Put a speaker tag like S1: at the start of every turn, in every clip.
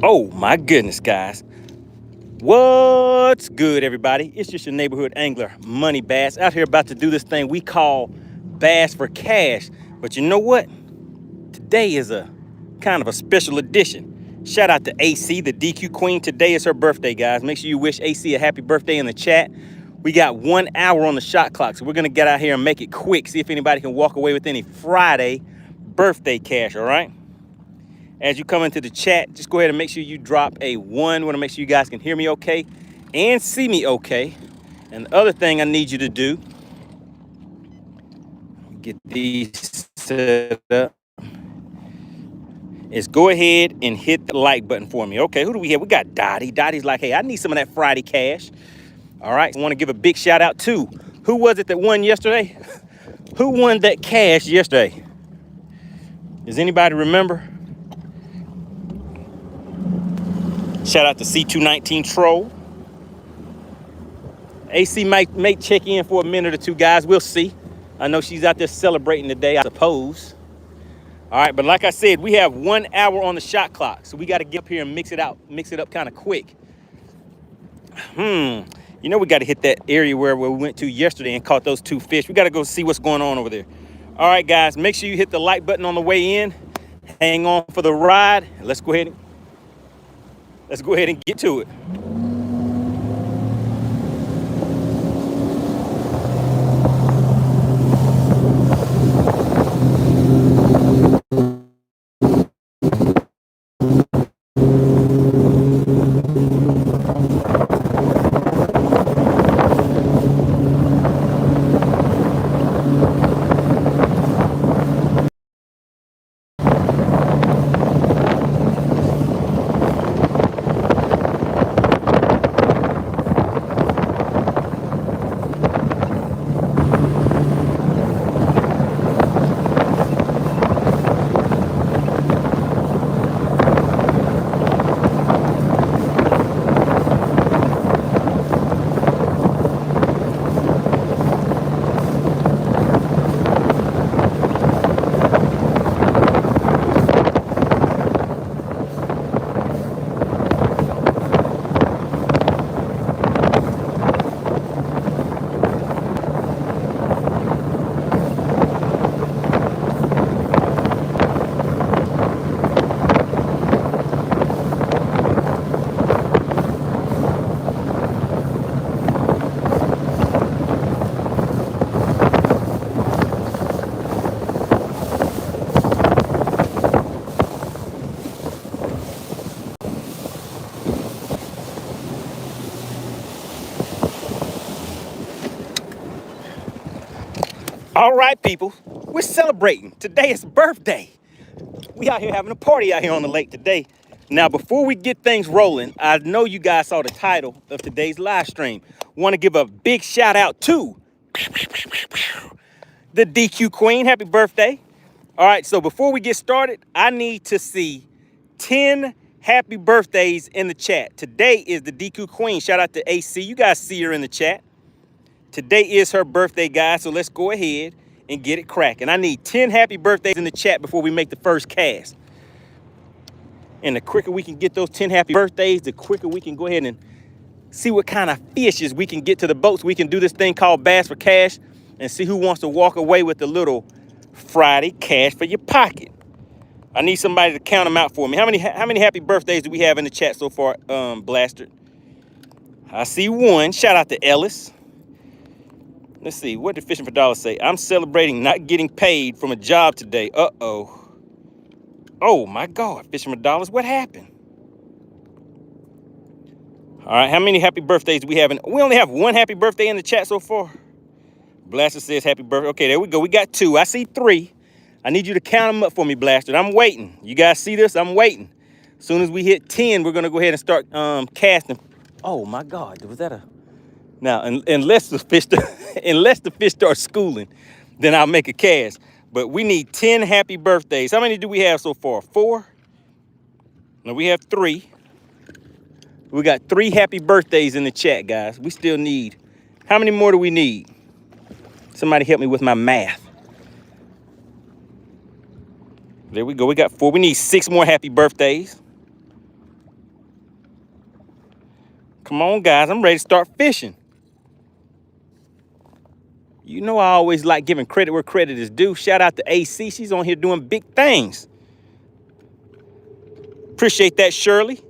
S1: Oh my goodness, guys. What's good, everybody? It's just your neighborhood angler, MoneyBass, out here about to do this thing we call Bass for Cash. But you know what? Today is a kind of a special edition. Shout out to AC, the DQ Queen. Today is her birthday, guys. Make sure you wish AC a happy birthday in the chat. We got 1 hour on the shot clock, so we're gonna get out here and make it quick. See if anybody can walk away with any Friday birthday cash, all right? As you come into the chat, just go ahead and make sure you drop a 1. Want to make sure you guys can hear me okay and see me okay. And the other thing I need you to do, get these set up, is go ahead and hit the like button for me. Okay, who do we have? We got Dottie. Dottie's like, hey, I need some of that Friday cash. All right, I want to give a big shout out to, who was it that won yesterday? Who won that cash yesterday? Does anybody remember? Shout out to C219 Troll. AC might check in for a minute or two, guys. We'll see. I know she's out there celebrating today, I suppose. All right, but like I said, we have 1 hour on the shot clock, so we got to get up here and mix it up kind of quick. You know we got to hit that area where we went to yesterday and caught those 2 fish. We got to go see what's going on over there. All right, guys, make sure you hit the like button on the way in. Hang on for the ride. Let's go ahead and get to it. All right, people, we're celebrating. Today is birthday. We out here having a party out here on the lake today. Now, before we get things rolling, I know you guys saw the title of today's live stream. Want to give a big shout out to the DQ Queen. Happy birthday. All right, so before we get started, I need to see 10 happy birthdays in the chat. Today is the DQ Queen. Shout out to AC. You guys see her in the chat. Today is her birthday, guys, so let's go ahead and get it cracking. I need 10 happy birthdays in the chat before we make the first cast. And the quicker we can get those 10 happy birthdays, the quicker we can go ahead and see what kind of fishes we can get to the boats. We can do this thing called Bass for Cash and see who wants to walk away with the little Friday cash for your pocket. I need somebody to count them out for me. How many happy birthdays do we have in the chat so far, Blaster? I see 1. Shout out to Ellis. Let's see, what did Fishing for Dollars say? I'm celebrating not getting paid from a job today. Uh-oh. Oh, my God, Fishing for Dollars, what happened? All right, how many happy birthdays do we have? We only have 1 happy birthday in the chat so far. Blaster says happy birthday. Okay, there we go. We got 2. I see 3. I need you to count them up for me, Blaster. I'm waiting. You guys see this? I'm waiting. As soon as we hit 10, we're going to go ahead and start casting. Oh, my God, was that a... Now, unless the fish start schooling, then I'll make a cast. But we need 10 happy birthdays. How many do we have so far? 4? No, we have 3. We got 3 happy birthdays in the chat, guys. We still need, how many more do we need? Somebody help me with my math. There we go. We got 4. We need 6 more happy birthdays. Come on, guys. I'm ready to start fishing. You know I always like giving credit where credit is due. Shout out to AC. She's on here doing big things. Appreciate that, Shirley.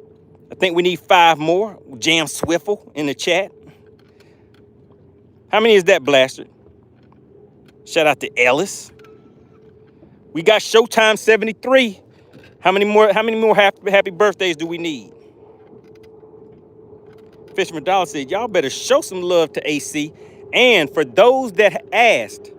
S1: I think we need 5 more. Jam Swiffle in the chat. How many is that, Blaster? Shout out to Ellis. We got Showtime 73. How many more happy birthdays do we need? Fisherman Dollar said, y'all better show some love to AC. And for those that asked,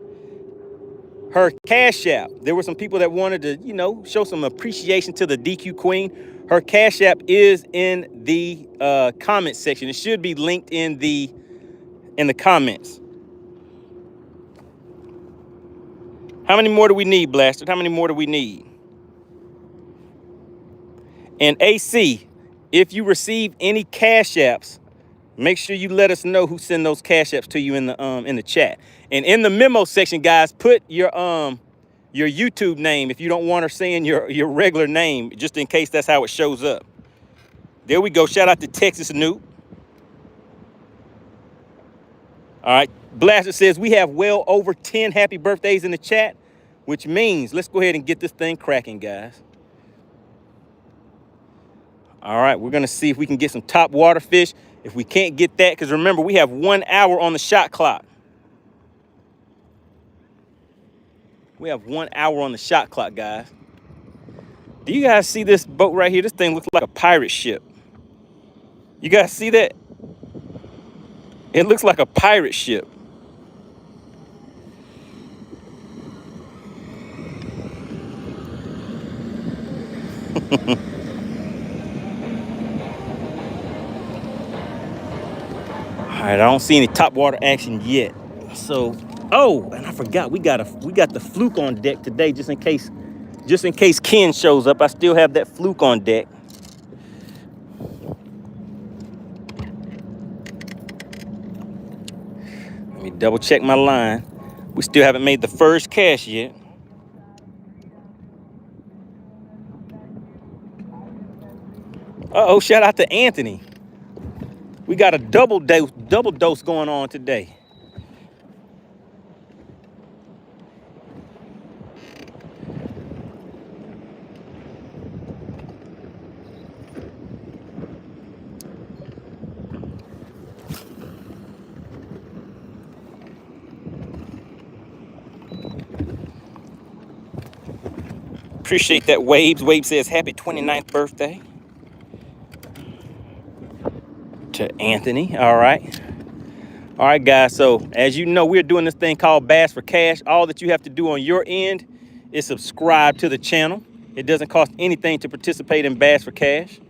S1: her Cash App, there were some people that wanted to, you know, show some appreciation to the DQ Queen. Her Cash App is in the comment section. It should be linked in the comments. How many more do we need, Blasted? How many more do we need? And AC, if you receive any Cash Apps, make sure you let us know who sent those Cash Apps to you in the chat. And in the memo section, guys, put your YouTube name if you don't want her saying your regular name, just in case that's how it shows up. There we go. Shout out to Texas Noob. All right. Blaster says we have well over 10 happy birthdays in the chat, which means let's go ahead and get this thing cracking, guys. All right. We're going to see if we can get some top water fish. If we can't get that, because remember, we have 1 hour on the shot clock. We have 1 hour on the shot clock, guys. Do you guys see this boat right here? This thing looks like a pirate ship. You guys see that? It looks like a pirate ship. All right, I don't see any top water action yet. So, oh, and I forgot we got the fluke on deck today, just in case Ken shows up. I still have that fluke on deck. Let me double check my line. We still haven't made the first cast yet. Uh-oh, shout out to Anthony. We got a double dose going on today. Appreciate that, Waves. Waves says happy 29th birthday to Anthony. All right. All right, guys. So as you know, we're doing this thing called Bass for Cash. All that you have to do on your end is subscribe to the channel. It doesn't cost anything to participate in Bass for Cash.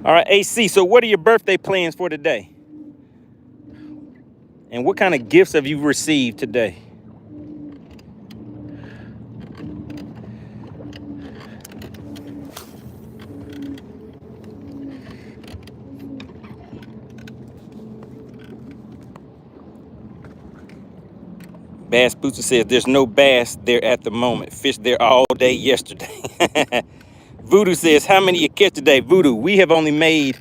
S1: All right, AC, so what are your birthday plans for today? And what kind of gifts have you received today? Bass Booster says there's no bass there at the moment. Fished there all day yesterday. Voodoo says, how many you catch today? Voodoo, we have only made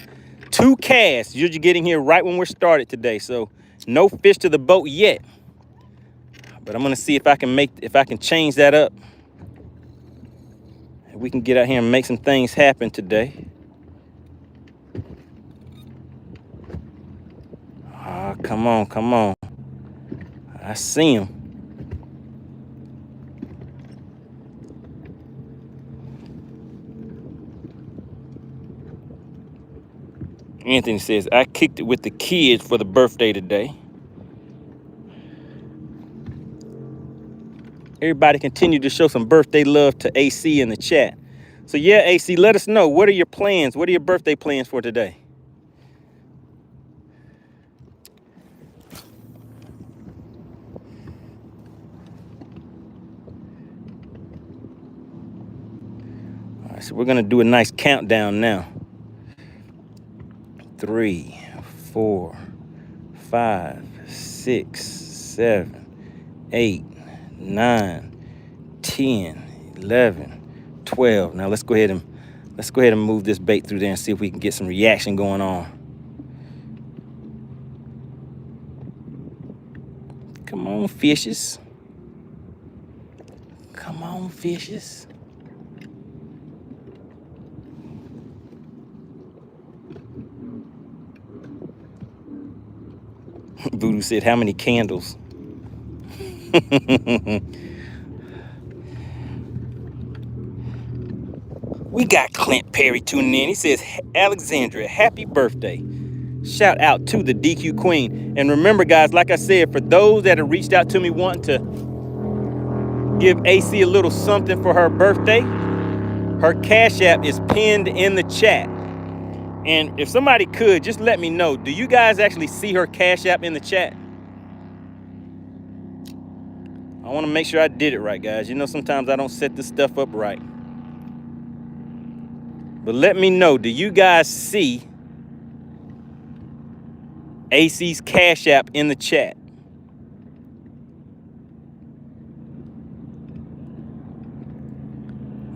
S1: 2 casts. You're just getting here right when we're started today. So no fish to the boat yet. But I'm gonna see if I can change that up. We can get out here and make some things happen today. Ah, come on, come on. I see him. Anthony says, I kicked it with the kids for the birthday today. Everybody continue to show some birthday love to AC in the chat. So yeah, AC, let us know. What are your plans? What are your birthday plans for today? right, so we're gonna do a nice countdown now. 3, 4, 5, 6, 7, 8, 9, 10, 11, 12. Now let's go ahead and move this bait through there and see if we can get some reaction going on. Come on, fishes. Come on, fishes. Voodoo said, how many candles? We got Clint Perry tuning in. He says, Alexandria, happy birthday. Shout out to the DQ Queen. And remember, guys, like I said, for those that have reached out to me wanting to give AC a little something for her birthday, her Cash App is pinned in the chat. And if somebody could, just let me know. Do you guys actually see her Cash App in the chat? I want to make sure I did it right, guys. You know, sometimes I don't set this stuff up right. But let me know, do you guys see AC's Cash App in the chat?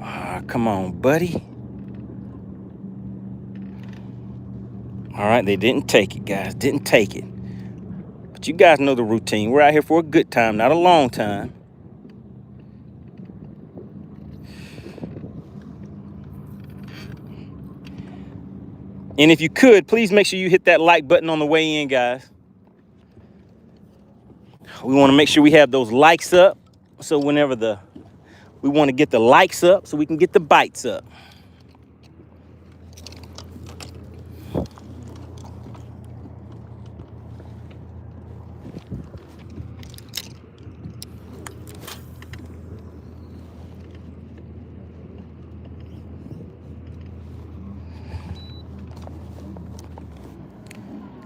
S1: Ah, come on, buddy. All right, they didn't take it, guys. Didn't take it. But you guys know the routine. We're out here for a good time, not a long time. And if you could, please make sure you hit that like button on the way in, guys. We want to make sure we have those likes up. So whenever we want to get the likes up so we can get the bites up.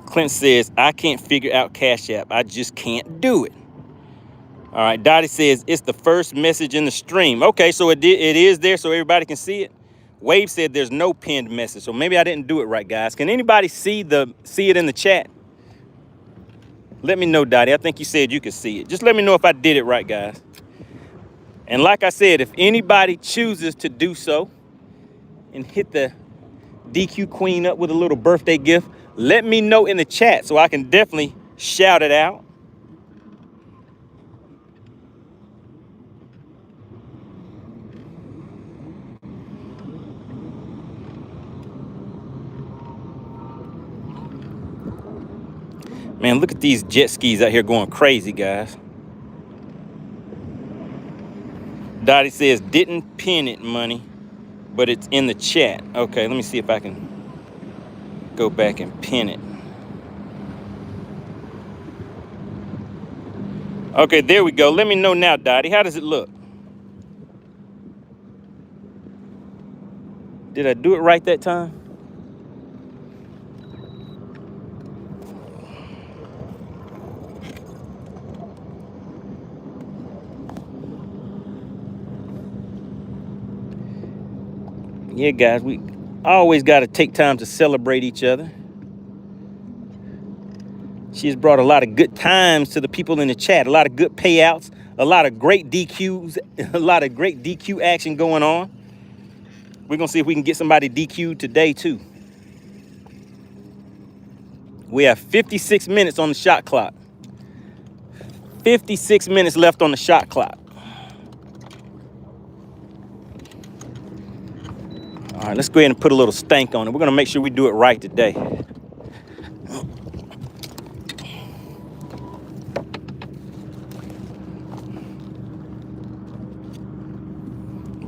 S1: Clint says, I can't figure out Cash App. I just can't do it. All right, Dottie says, it's the first message in the stream. Okay, so it is there so everybody can see it. Wave said there's no pinned message, so maybe I didn't do it right, guys. Can anybody see it in the chat? Let me know, Dottie. I think you said you could see it. Just let me know if I did it right, guys. And like I said, if anybody chooses to do so and hit the DQ Queen up with a little birthday gift, let me know in the chat so I can definitely shout it out. Man, look at these jet skis out here going crazy, guys. Dottie says, didn't pin it, money, but it's in the chat. Okay, let me see if I can go back and pin it. Okay, there we go. Let me know now, Dottie. How does it look? Did I do it right that time? Yeah, guys, we always got to take time to celebrate each other. She's brought a lot of good times to the people in the chat, a lot of good payouts, a lot of great DQs, a lot of great DQ action going on. We're going to see if we can get somebody DQ'd today, too. We have 56 minutes on the shot clock. 56 minutes left on the shot clock. All right, let's go ahead and put a little stank on it. We're going to make sure we do it right today.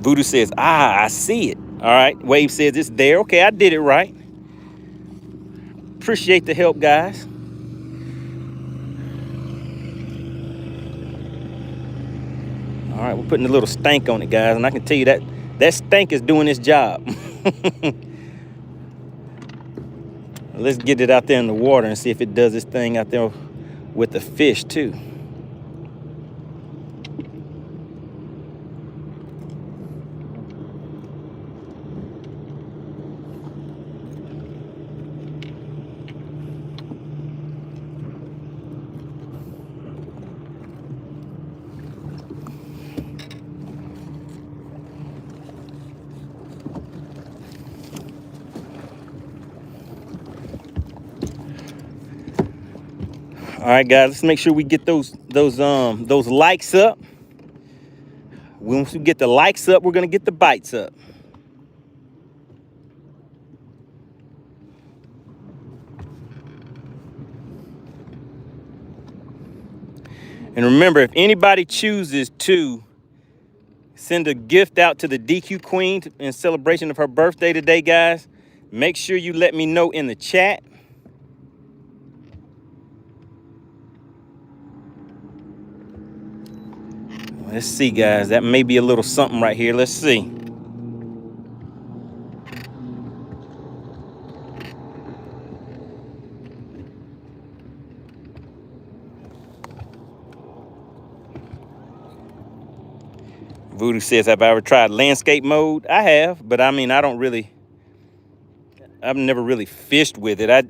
S1: Voodoo says, I see it. All right, Wave says it's there. Okay, I did it right. Appreciate the help, guys. All right, we're putting a little stank on it, guys, and I can tell you that stank is doing its job. Let's get it out there in the water and see if it does this thing out there with the fish, too. right, guys, let's make sure we get those likes up. Once we get the likes up, we're gonna get the bites up. And remember, if anybody chooses to send a gift out to the DQ Queen in celebration of her birthday today, guys, make sure you let me know in the chat. Let's see, guys. That may be a little something right here. Let's see. Voodoo says, have I ever tried landscape mode? I have, but I mean, I've never really fished with it. I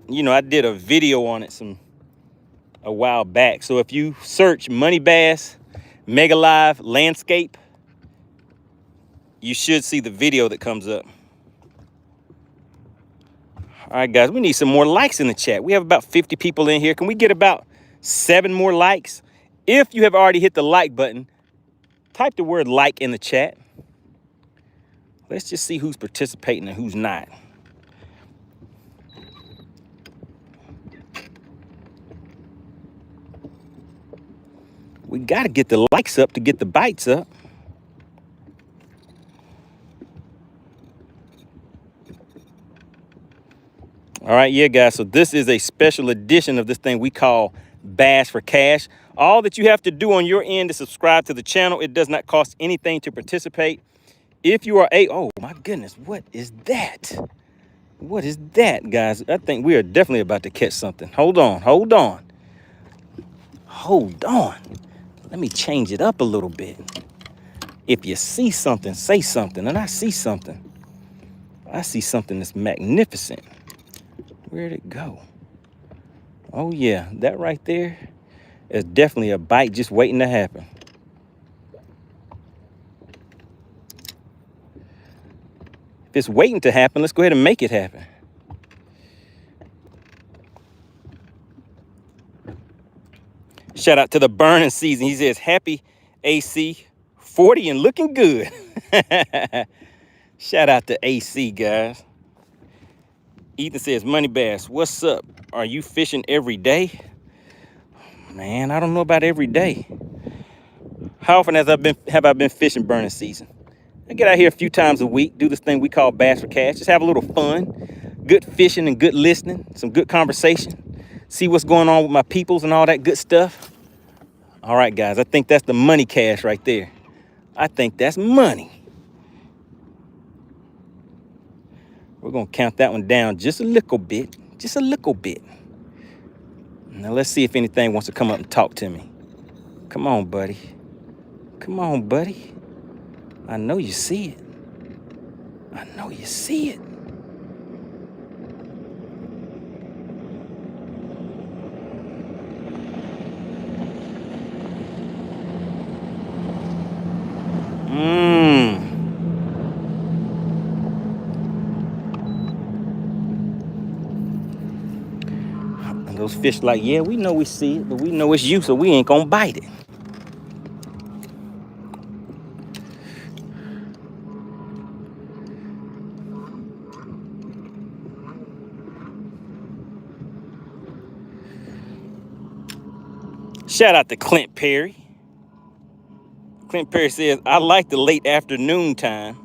S1: did a video on it a while back. So if you search MoneyBass MegaLive landscape, you should see the video that comes up. All right, guys, we need some more likes in the chat. We have about 50 people in here. Can we get about 7 more likes? If you have already hit the like button, type the word like in the chat. Let's just see who's participating and who's not. We got to get the likes up to get the bites up. All right, yeah, guys, so this is a special edition of this thing we call Bass for Cash. All that you have to do on your end is subscribe to the channel. It does not cost anything to participate. If you are oh my goodness, what is that? What is that, guys? I think we are definitely about to catch something. Hold on. Let me change it up a little bit. If you see something, say something. And I see something. I see something that's magnificent. Where'd it go? Oh, yeah, that right there is definitely a bite just waiting to happen. If it's waiting to happen, let's go ahead and make it happen. Shout out to the burning season. He says, happy AC 40 and looking good. Shout out to AC, guys. Ethan says, MoneyBass, what's up? Are you fishing every day? Man, I don't know about every day. How often have I been fishing burning season? I get out here a few times a week, do this thing we call Bass for Cash. Just have a little fun, good fishing and good listening, some good conversation, see what's going on with my peoples and all that good stuff. All right, guys, I think that's the money cash right there. I think that's money. We're going to count that one down just a little bit. Just a little bit. Now, let's see if anything wants to come up and talk to me. Come on, buddy. Come on, buddy. I know you see it. I know you see it. Those fish like, yeah, we know we see it, but we know it's you, so we ain't gonna bite it. Shout out to Clint Perry. Clint Perry says, I like the late afternoon time.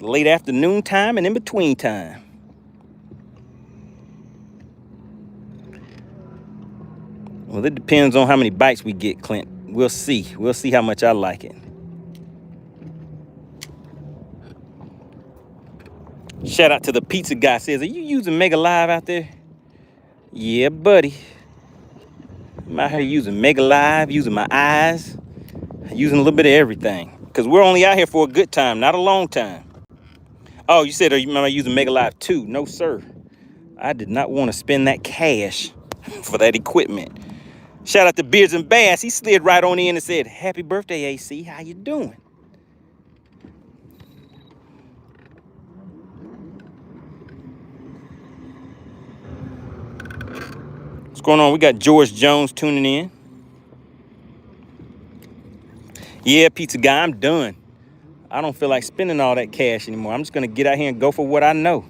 S1: Late afternoon time and in between time. Well, it depends on how many bites we get, Clint. We'll see. We'll see how much I like it. Shout out to the pizza guy. Says, are you using MegaLive out there? Yeah, buddy. I'm out here using MegaLive, using my eyes, using a little bit of everything. Because we're only out here for a good time, not a long time. Oh, you said, am I using MegaLive 2? No, sir. I did not want to spend that cash for that equipment. Shout out to Beards and Bass. He slid right on in and said, happy birthday, AC. How you doing? going on? We got George Jones tuning in. Yeah, pizza guy, I'm done. I don't feel like spending all that cash anymore. I'm just going to get out here and go for what I know.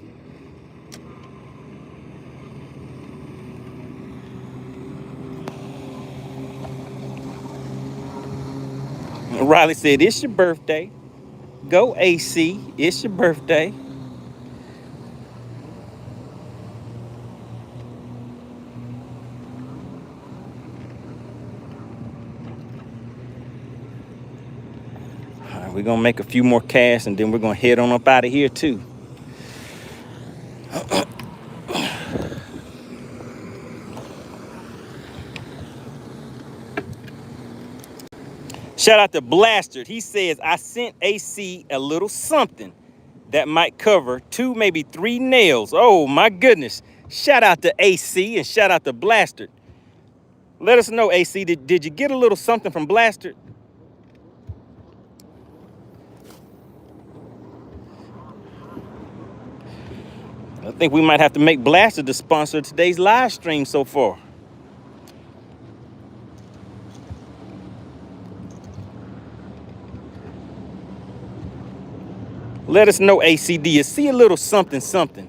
S1: Riley said, it's your birthday. Go AC, it's your birthday. All right, we're going to make a few more cash and then we're going to head on up out of here too. Shout out to Blastard. He says, I sent AC a little something that might cover 2, maybe 3 nails. Oh my goodness. Shout out to AC and shout out to Blastard. Let us know, AC, did you get a little something from Blastard? I think we might have to make Blastard the sponsor of today's live stream so far. Let us know, AC, do you see a little something, something?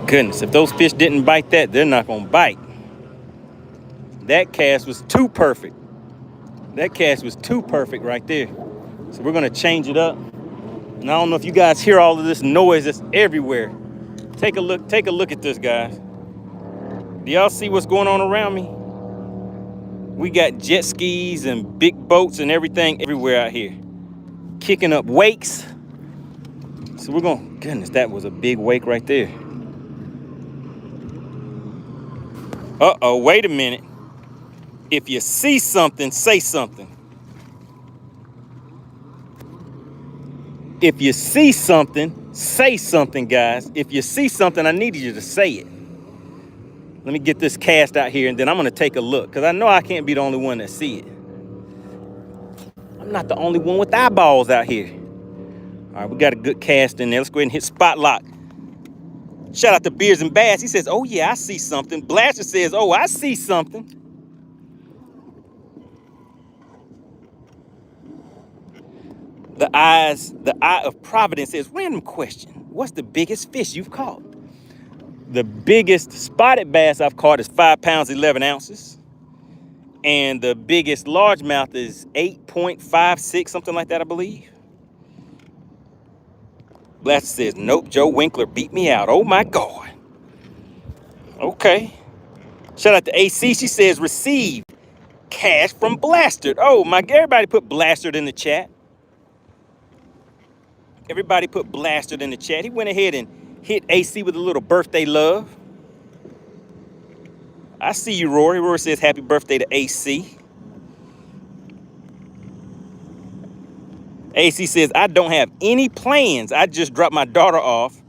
S1: Goodness, if those fish didn't bite that, they're not going to bite. That cast was too perfect. That cast was too perfect right there. So we're going to change it up. And I don't know if you guys hear all of this noise that's everywhere. Take a look at this, guys. Do y'all see what's going on around me? We got jet skis and big boats and everything everywhere out here. Kicking up wakes. So we're going, goodness, that was a big wake right there. Uh-oh, wait a minute. If you see something, say something. If you see something, say something, guys. If you see something, I need you to say it. Let me get this cast out here, and then I'm going to take a look, because I know I can't be the only one that see it. I'm not the only one with eyeballs out here. All right, we got a good cast in there. Let's go ahead and hit spot lock. Shout out to Beers and Bass. He says, oh, yeah, I see something. Blaster says, oh, I see something. The eye of Providence says, random question. What's the biggest fish you've caught? The biggest spotted bass I've caught is 5 pounds, 11 ounces. And the biggest largemouth is 8.56, something like that, I believe. Blaster says, nope, Joe Winkler beat me out. Oh, my God. Okay. Shout out to AC. She says, receive cash from Blastard. Oh, my God. Everybody put Blastard in the chat. Everybody put Blastard in the chat. He went ahead and hit AC with a little birthday love. I see you, Rory. Rory says happy birthday to AC. AC says, I don't have any plans. I just dropped my daughter off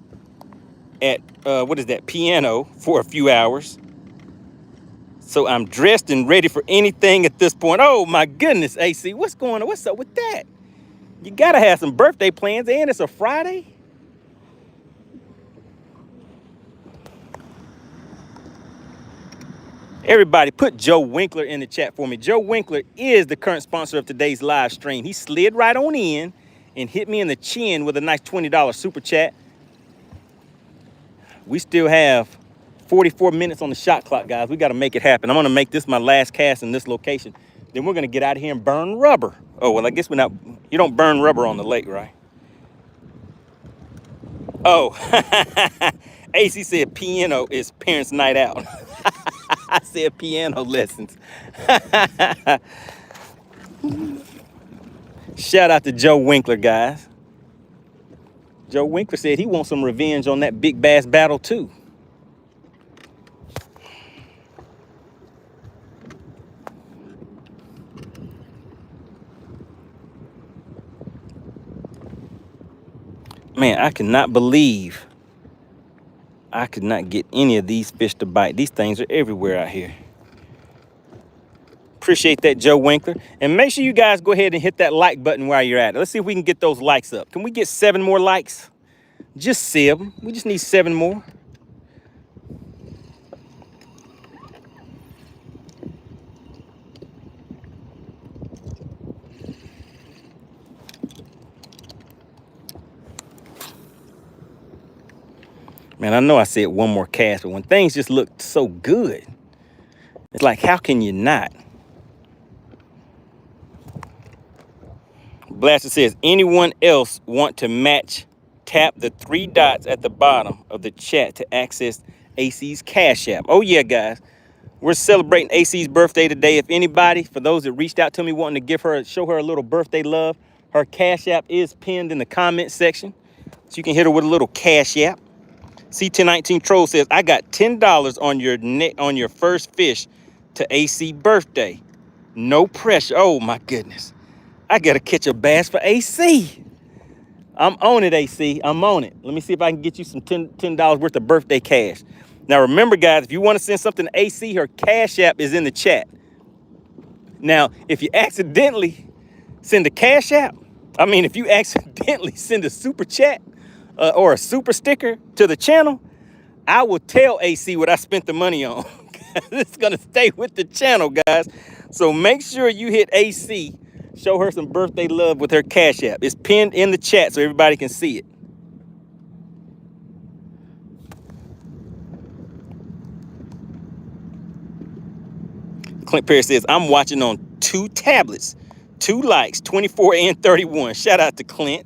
S1: at, piano for a few hours. So I'm dressed and ready for anything at this point. Oh, my goodness, AC. What's going on? What's up with that? You got to have some birthday plans, and it's a Friday. Everybody put Joe Winkler in the chat for me. Joe Winkler is the current sponsor of today's live stream. He slid right on in and hit me in the chin with a nice $20 super chat. We still have 44 minutes on the shot clock, guys. We got to make it happen. I'm going to make this my last cast in this location. Then we're going to get out of here and burn rubber. Oh, well, I guess we're not. You don't burn rubber on the lake, right? Oh, AC said piano is parents' night out. I said piano lessons. Shout out to Joe Winkler, guys. Joe Winkler said he wants some revenge on that big bass battle, too. Man, I cannot believe I could not get any of these fish to bite. These things are everywhere out here. Appreciate that, Joe Winkler. And make sure you guys go ahead and hit that like button while you're at it. Let's see if we can get those likes up. Can we get 7 more likes? Just 7. We just need 7 more. Man, I know I said one more cast, but when things just look so good, it's like, how can you not? Blaster says, anyone else want to match? Tap the 3 dots at the bottom of the chat to access AC's Cash App. Oh yeah, guys. We're celebrating AC's birthday today. If anybody, for those that reached out to me wanting to show her a little birthday love, her Cash App is pinned in the comment section. So you can hit her with a little Cash App. C1019 Troll says, I got $10 on your first fish to AC birthday. No pressure. Oh my goodness. I gotta catch a bass for AC. I'm on it, AC. I'm on it. Let me see if I can get you some $10 worth of birthday cash. Now remember, guys, if you want to send something to AC, her Cash App is in the chat. Now, if you accidentally send a Cash App, if you accidentally send a super chat or a super sticker to the channel, I will tell AC what I spent the money on. It's gonna stay with the channel, guys. So make sure you hit AC, show her some birthday love with her Cash App. It's pinned in the chat so everybody can see it. Clint Perry says, I'm watching on 2 tablets, 2 likes, 24 and 31. Shout out to Clint.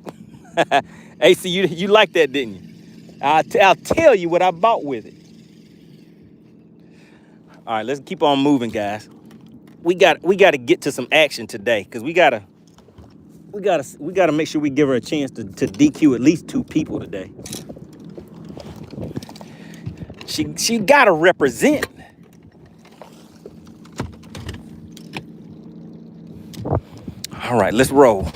S1: AC, you like that, didn't you? I'll tell you what I bought with it. All right, let's keep on moving, guys. We got to get to some action today because we gotta make sure we give her a chance to DQ at least 2 people today. She gotta represent. All right, let's roll.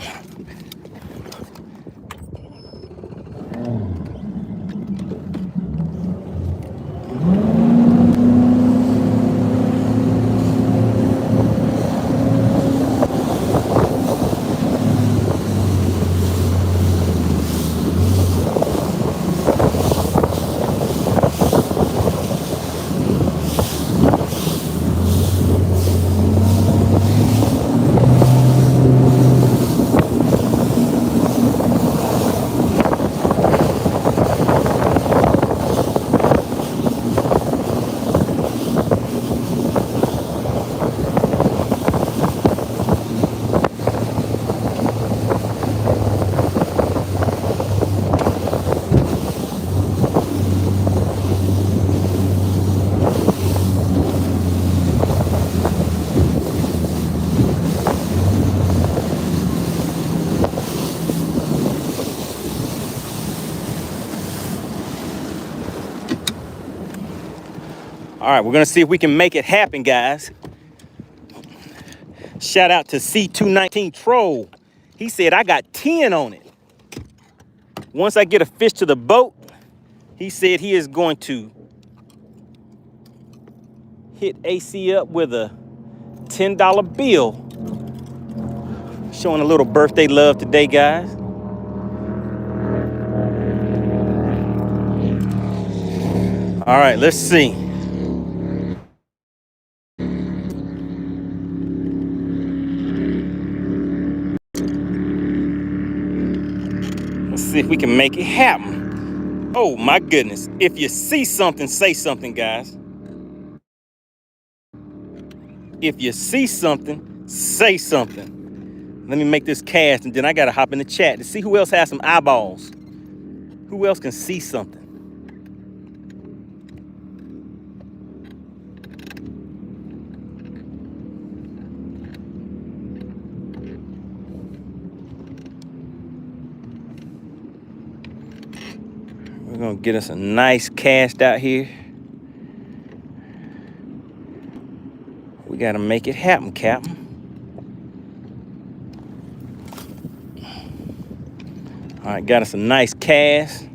S1: All right, we're gonna see if we can make it happen, guys. Shout out to C219 Troll. He said, I got 10 on it. Once I get a fish to the boat, he said he is going to hit AC up with a $10 bill. Showing a little birthday love today, guys. All right, let's see. Let's see if we can make it happen. Oh my goodness. If you see something, say something, guys. If you see something, say something. Let me make this cast and then I gotta hop in the chat to see who else has some eyeballs. Who else can see something? We're gonna get us a nice cast out here. We gotta make it happen, Captain. All right, got us a nice cast.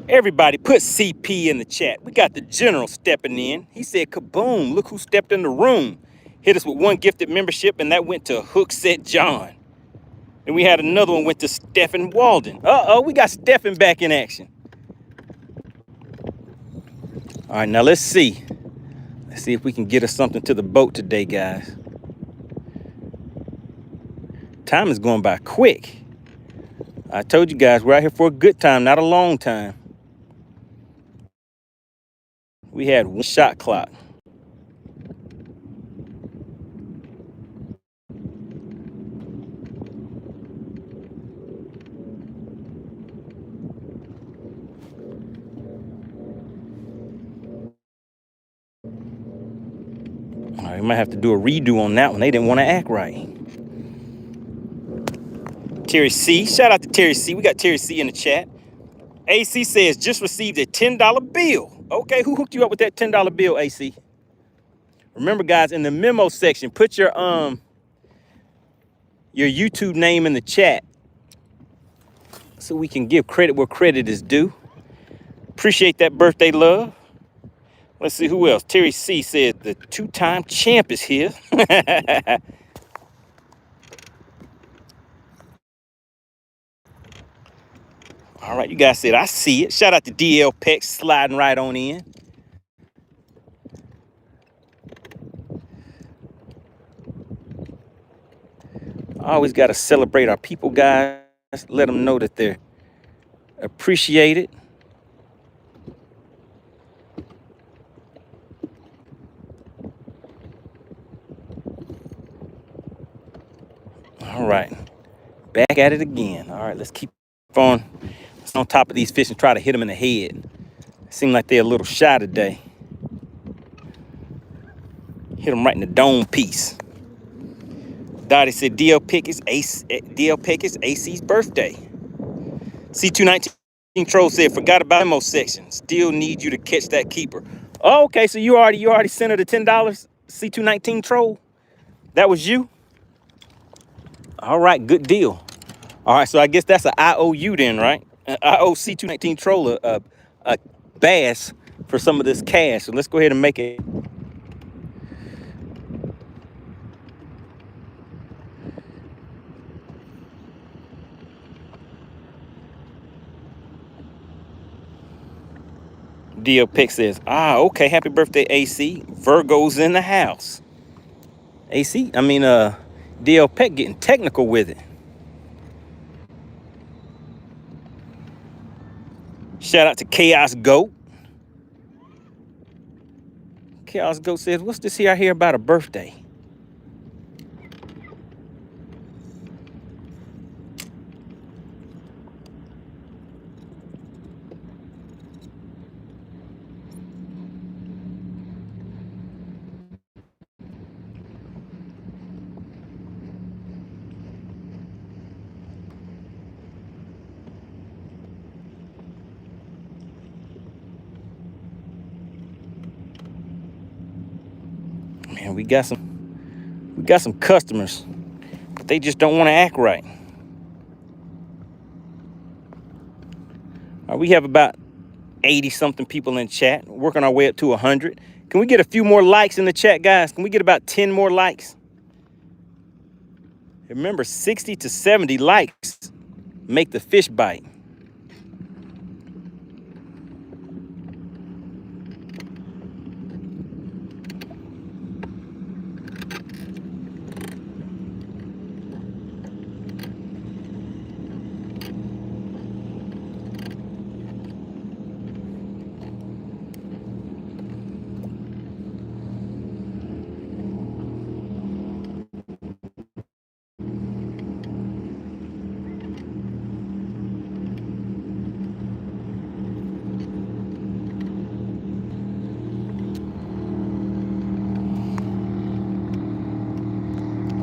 S1: Everybody put CP in the chat. We got the general stepping in. He said, kaboom, look who stepped in the room. Hit us with 1 gifted membership and that went to Hook Set John. And we had another one went to Stephen Walden. Uh-oh, we got Stephen back in action. All right, now let's see. Let's see if we can get us something to the boat today, guys. Time is going by quick. I told you guys, we're out here for a good time, not a long time. We had one shot clock. All right, we might have to do a redo on that one. They didn't want to act right. Terry C, shout out to Terry C. We got Terry C in the chat. AC says, just received a $10 bill. Okay, who hooked you up with that $10 bill, AC? Remember, guys, in the memo section, put your YouTube name in the chat so we can give credit where credit is due. Appreciate that birthday love. Let's see who else. Terry C said the two-time champ is here. All right, you guys said, I see it. Shout out to DL Peck sliding right on in. Always got to celebrate our people, guys. Let them know that they're appreciated. All right, back at it again. All right, let's keep on. Let's on top of these fish and try to hit them in the head. Seem like they're a little shy today. Hit them right in the dome piece. Dottie said DL Peck is AC's birthday. C219 Troll said, forgot about memo section. Still need you to catch that keeper. Oh, okay, so you already sent her the $10, C219 Troll? That was you? All right, good deal. All right, so I guess that's an IOU then, right? I owe C219 Troll a bass for some of this cash. So let's go ahead and make it. DL Pick says, okay, happy birthday, AC. Virgo's in the house. AC, DL Peck getting technical with it. Shout out to Chaos Goat. Chaos Goat says, what's this here I hear about a birthday? Man, we got some customers, but they just don't want to act right. We have about 80 something people in chat, working our way up to 100. Can we get a few more likes in the chat, guys? Can we get about 10 more likes? Remember, 60 to 70 likes make the fish bite.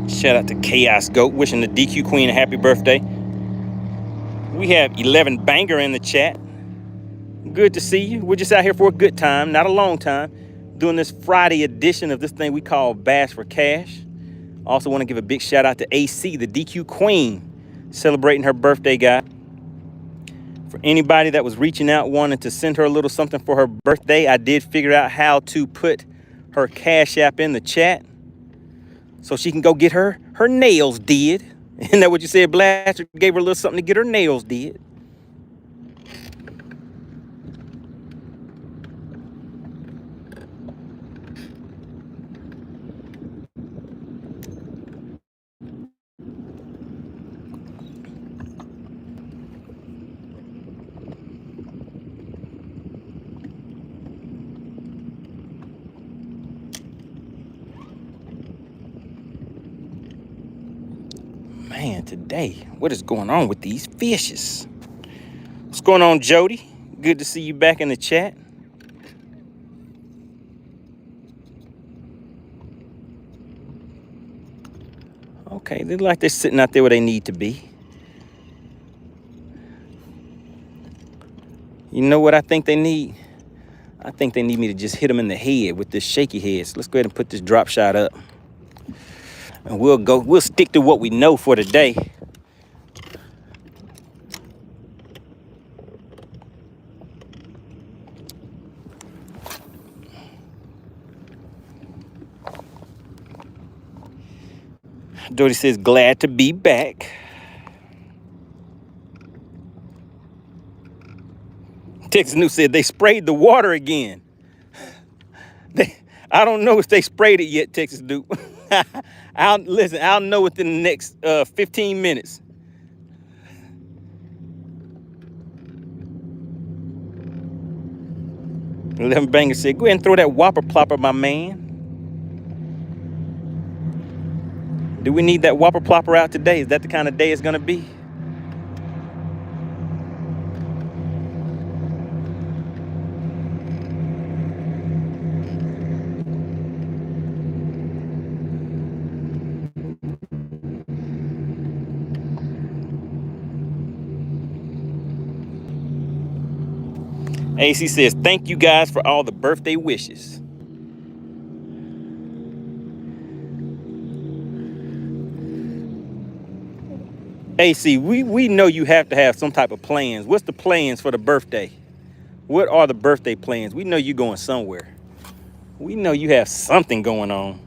S1: Shout out to Chaos Goat, wishing the DQ Queen a happy birthday. We have 11 Banger in the chat. Good to see you. We're just out here for a good time, not a long time, doing this Friday edition of this thing we call Bass for Cash. Also want to give a big shout out to AC, the DQ Queen, celebrating her birthday, guy. For anybody that was reaching out wanting to send her a little something for her birthday, I did figure out how to put her Cash App in the chat so she can go get her nails did. Isn't that what you said, Blaster? Gave her a little something to get her nails did. Man, today, what is going on with these fishes? What's going on, Jody? Good to see you back in the chat. Okay, they look like they're sitting out there where they need to be. You know what I think they need? I think they need me to just hit them in the head with this shaky head. So let's go ahead and put this drop shot up. And we'll stick to what we know for today. Jody says, glad to be back. Texas News said they sprayed the water again. I don't know if they sprayed it yet, Texas Duke. I'll know within the next 15 minutes. Lemon Banger said, go ahead and throw that whopper plopper, my man. Do we need that whopper plopper out today? Is that the kind of day it's gonna be? AC says, thank you guys for all the birthday wishes. AC, we know you have to have some type of plans. What's the plans for the birthday? What are the birthday plans? We know you're going somewhere. We know you have something going on.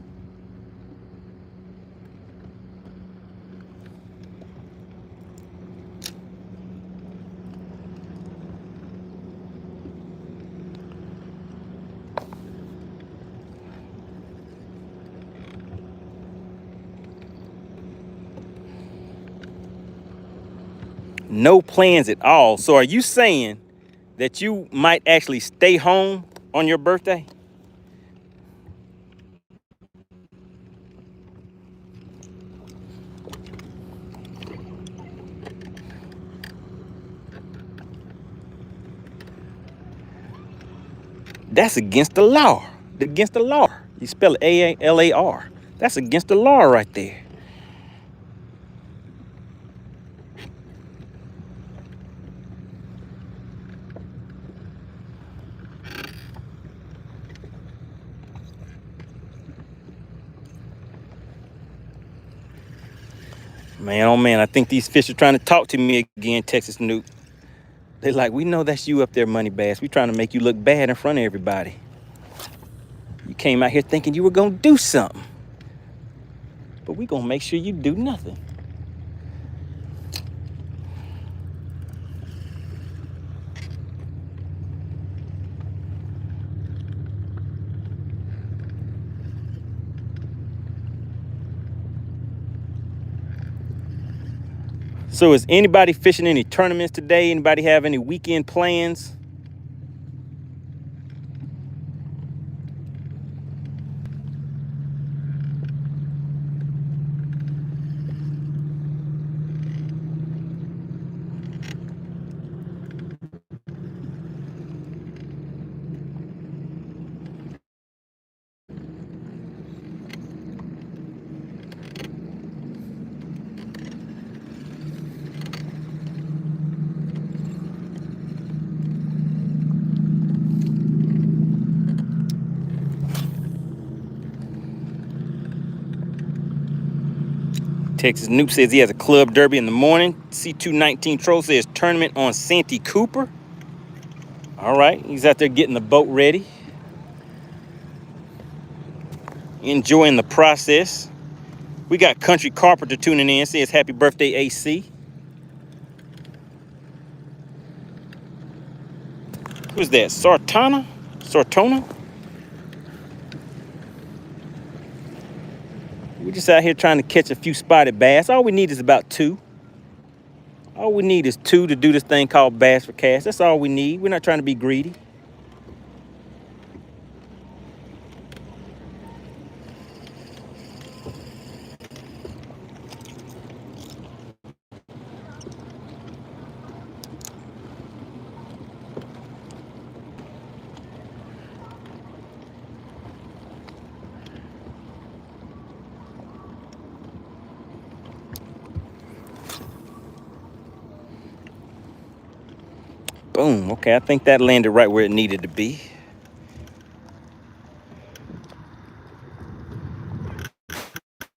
S1: No plans at all. So are you saying that you might actually stay home on your birthday? That's against the law. Against the law. You spell it A-L-A-R. That's against the law right there. Man, oh man, I think these fish are trying to talk to me again, Texas Newt. They're like, we know that's you up there, MoneyBass. We trying to make you look bad in front of everybody. You came out here thinking you were gonna do something. But we gonna make sure you do nothing. So is anybody fishing any tournaments today? Anybody have any weekend plans? Texas Noob says he has a club derby in the morning. C219 Troll says tournament on Santee Cooper. All right, he's out there getting the boat ready. Enjoying the process. We got Country Carpenter tuning in, says happy birthday, AC. Who's that? Sartona? We're just out here trying to catch a few spotted bass. All we need is about 2. All we need is 2 to do this thing called Bass for Cash. That's all we need. We're not trying to be greedy. Boom. Okay, I think that landed right where it needed to be.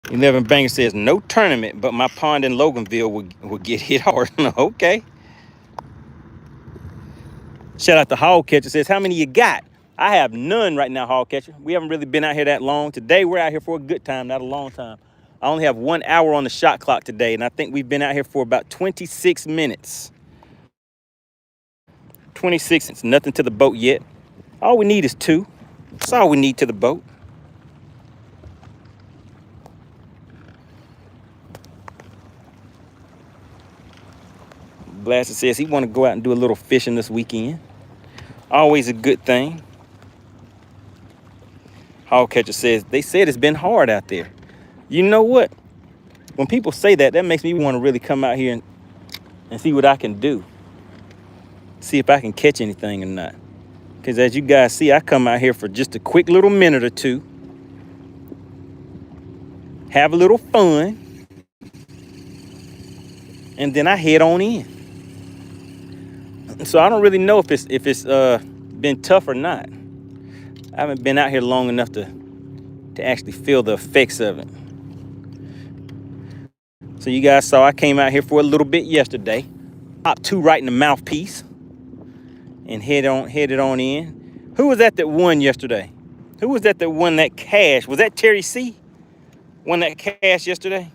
S1: Eleven Banger says no tournament, but my pond in Loganville will get hit hard. Okay. Shout out to Hog Catcher, says how many you got? I have none right now, Hog Catcher. We haven't really been out here that long. Today we're out here for a good time, not a long time. I only have 1 hour on the shot clock today, and I think we've been out here for about 26 minutes. 26 minutes, nothing to the boat yet. All we need is 2. That's all we need to the boat. Blaster says he want to go out and do a little fishing this weekend. Always a good thing. Hog Catcher says, they said it's been hard out there. You know what? When people say that, that makes me want to really come out here and see what I can do. See if I can catch anything or not. Because as you guys see, I come out here for just a quick little minute or 2. Have a little fun. And then I head on in. So I don't really know if it's been tough or not. I haven't been out here long enough to actually feel the effects of it. So you guys saw I came out here for a little bit yesterday. Popped 2 right in the mouthpiece. And headed on in. Who was that won yesterday? Who was that won that cash? Was that Terry C? Won that cash yesterday?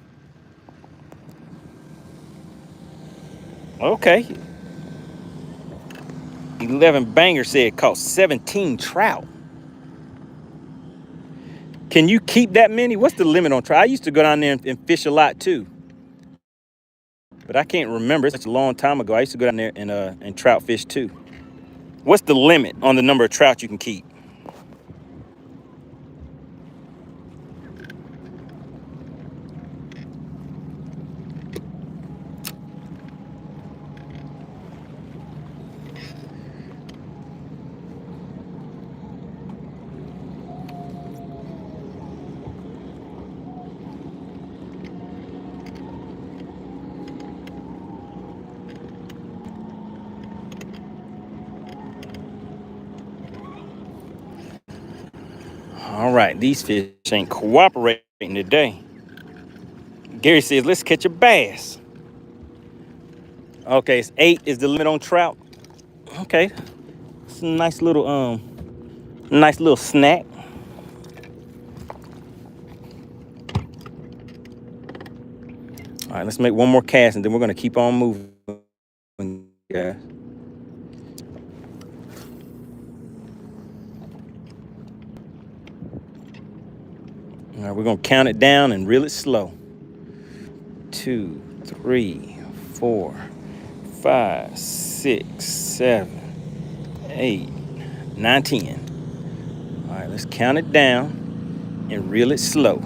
S1: Okay. 11 Banger said caught 17 trout. Can you keep that many? What's the limit on trout? I used to go down there and fish a lot too. But I can't remember. It's such a long time ago. I used to go down there and trout fish too. What's the limit on the number of trout you can keep? All right, these fish ain't cooperating today. Gary says, let's catch a bass. Okay, it's 8 is the limit on trout. Okay, it's a nice little snack. All right, let's make one more cast and then we're gonna keep on moving, guys. All right, we're gonna count it down and reel it slow. 2, 3, 4, 5, 6, 7, 8, 9, 10. All right, let's count it down and reel it slow.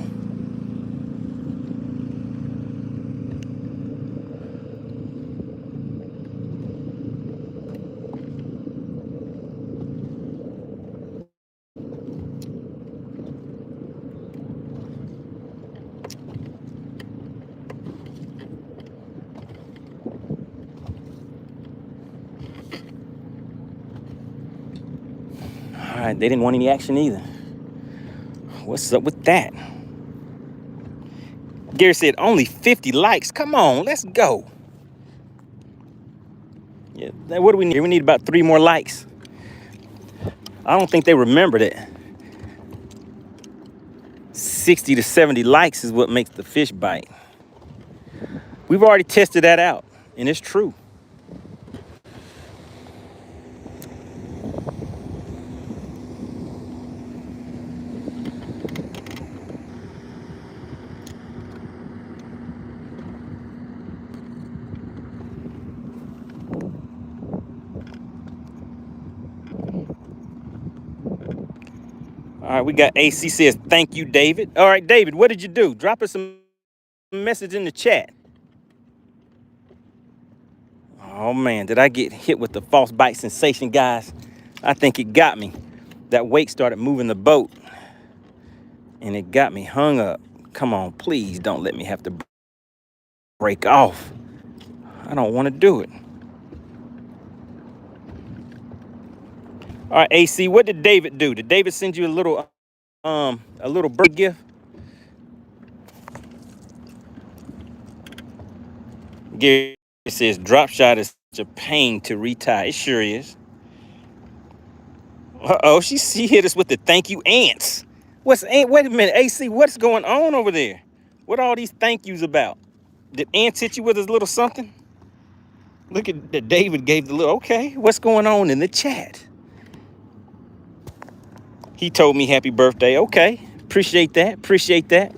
S1: All right, they didn't want any action either. What's up with that? Gary said only 50 likes. Come on, let's go. Yeah, what do we need? We need about 3 more likes. I don't think they remembered it. 60 to 70 likes is what makes the fish bite. We've already tested that out, and it's true. All right, we got AC says, thank you, David. All right, David, what did you do? Drop us a message in the chat. Oh, man, did I get hit with the false bite sensation, guys? I think it got me. That wake started moving the boat, and it got me hung up. Come on, please don't let me have to break off. I don't want to do it. All right, AC, what did David do? Did David send you a little birthday gift? Gary says drop shot is such a pain to retie. It sure is. Uh-oh, she hit us with the thank you ants. Wait a minute, AC, what's going on over there? What are all these thank yous about? Did ants hit you with a little something? Look at that David gave the little, okay, what's going on in the chat? He told me happy birthday. Okay, appreciate that, appreciate that.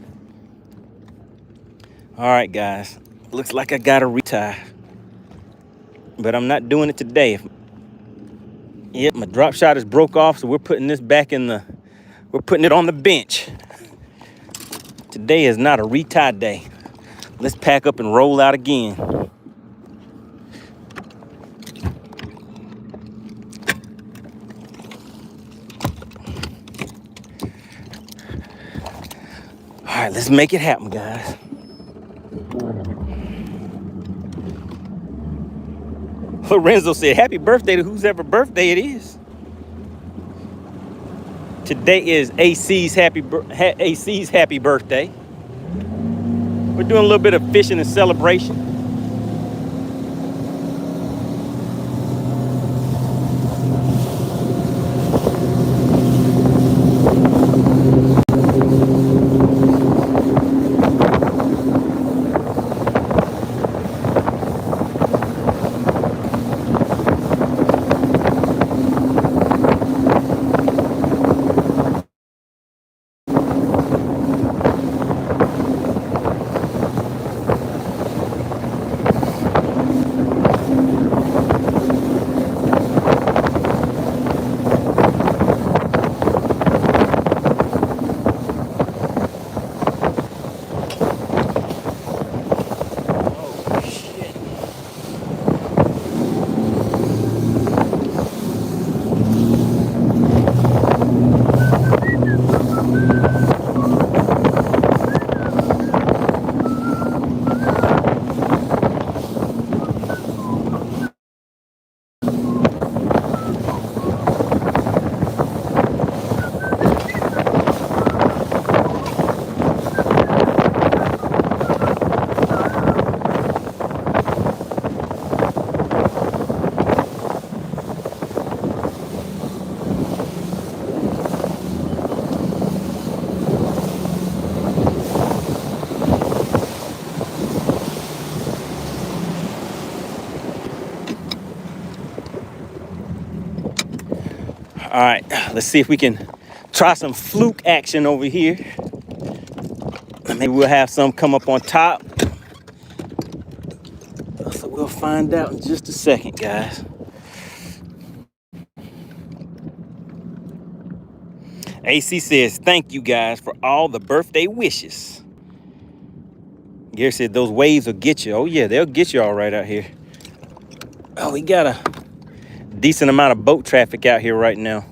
S1: All right, guys, looks like I gotta retie, but I'm not doing it today. Yep, my drop shot is broke off, so we're putting this back we're putting it on the bench. Today is not a retie day. Let's pack up and roll out again. All right, let's make it happen, guys. Lorenzo said, happy birthday to whose ever birthday it is. Today is AC's happy birthday. We're doing a little bit of fishing and celebration. All right, let's see if we can try some fluke action over here. Maybe we'll have some come up on top. So we'll find out in just a second, guys. AC says, thank you guys for all the birthday wishes. Gary said those waves will get you. Oh yeah, they'll get you all right out here. Oh, we got a decent amount of boat traffic out here right now.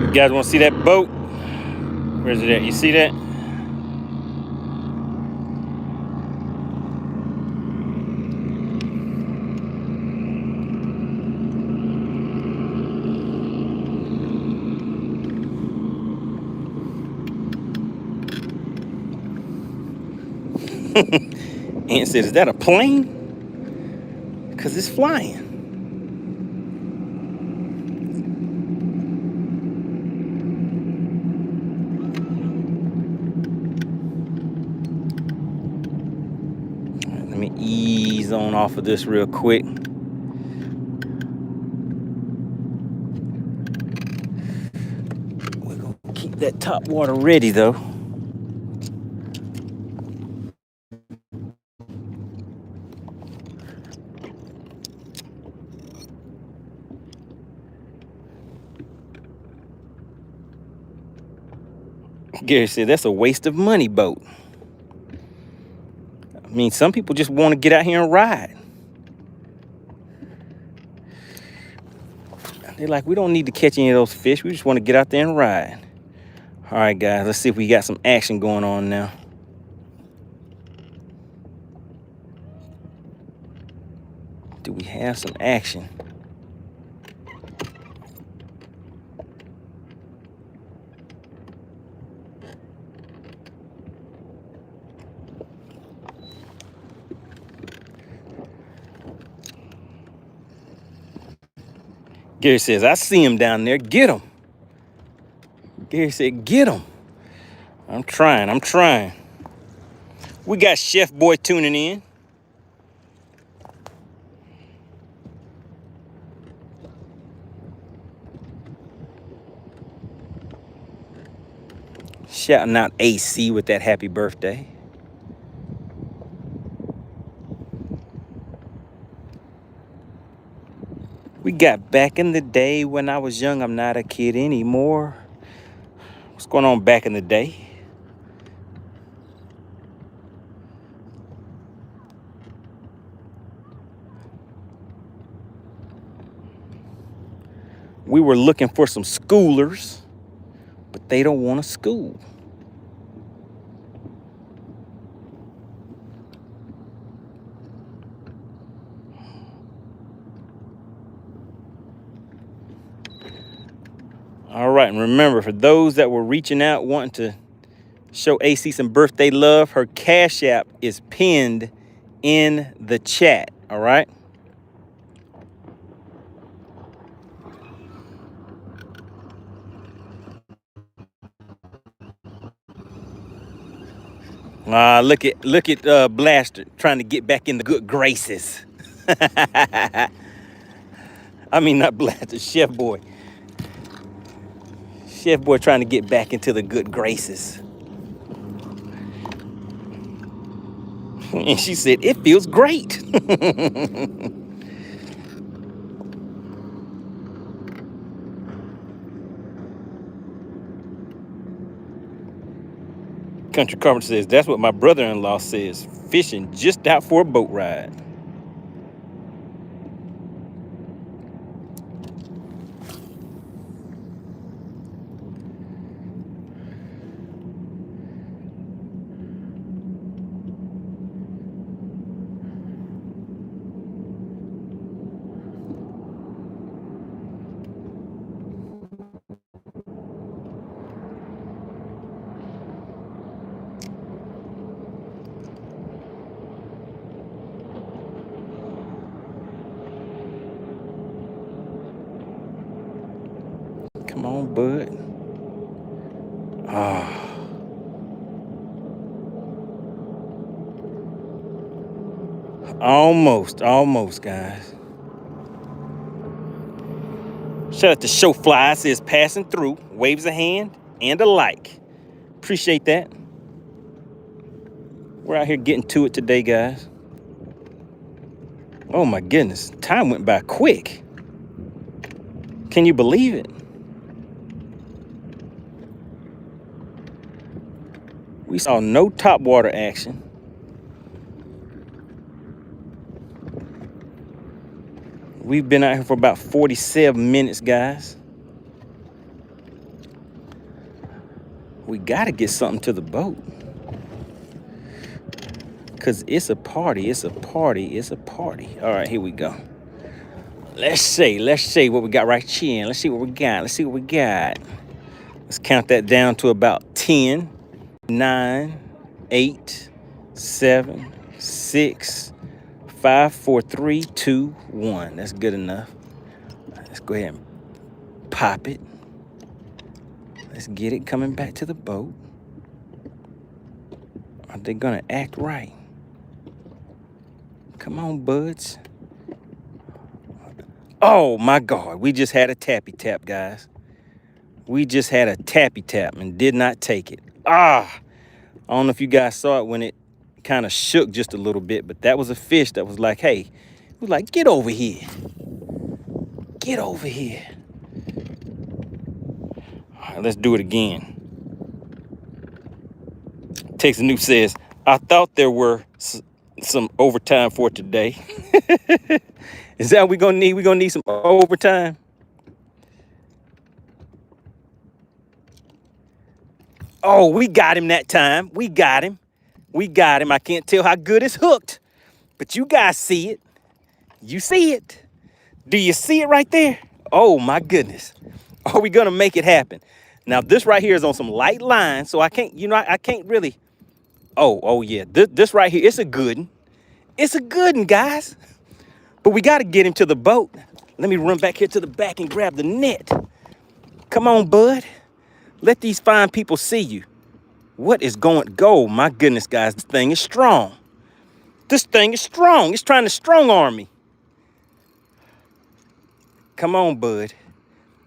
S1: You guys want to see that boat? Where's it at? You see that? Ant said, is that a plane? Because it's flying. Let me ease on off of this real quick. We're going to keep that top water ready, though. Gary said, that's a waste of money boat. I mean, some people just want to get out here and ride. They're like, we don't need to catch any of those fish. We just want to get out there and ride. All right, guys, let's see if we got some action going on now. Do we have some action? Gary says, I see him down there. Get him. Gary said, get him. I'm trying. We got Chef Boy tuning in. Shouting out AC with that happy birthday. We got back in the day when I was young. I'm not a kid anymore. What's going on back in the day? We were looking for some schoolers, but they don't want to school. All right, and remember, for those that were reaching out wanting to show AC some birthday love, her Cash App is pinned in the chat, all right? Look at Blaster trying to get back in the good graces. I mean, not Blaster, Chef Boy. Chef Boy trying to get back into the good graces. And she said, it feels great. Country Carpenter says, that's what my brother-in-law says. Fishing just out for a boat ride. Come on, bud. Almost, guys. Shout out to Showfly, says passing through, waves a hand and a like. Appreciate that. We're out here getting to it today, guys. Oh my goodness, time went by quick. Can you believe it? We saw no topwater action. We've been out here for about 47 minutes, guys. We gotta get something to the boat. Cause it's a party, it's a party, it's a party. All right, here we go. Let's see what we got right here. Let's see what we got. Let's count that down to about 10, 9, 8, 7, 6, 5, 4, 3, 2, 1. That's good enough. Let's go ahead and pop it. Let's get it coming back to the boat. Are they gonna act right? Come on, buds. Oh my God, we just had a tappy tap, guys. We just had a tappy tap and did not take it. I don't know if you guys saw it when it kind of shook just a little bit, but that was a fish that was like, hey, it was like, get over here. Get over here. All right, let's do it again. Texas Noob says, I thought there were some overtime for today. Is that what we're gonna need? We're gonna need some overtime. Oh, we got him that time. We got him. I can't tell how good it's hooked, but you guys see it. You see it. Do you see it right there? Oh my goodness. Are we gonna make it happen? Now this right here is on some light line, so I can't, I can't really. Oh yeah, this right here, it's a good one. It's a good one, guys. But we gotta get him to the boat. Let me run back here to the back and grab the net. Come on, bud. Let these fine people see you. What is going to go? My goodness, guys, this thing is strong. This thing is strong. It's trying to strong arm me. Come on, bud.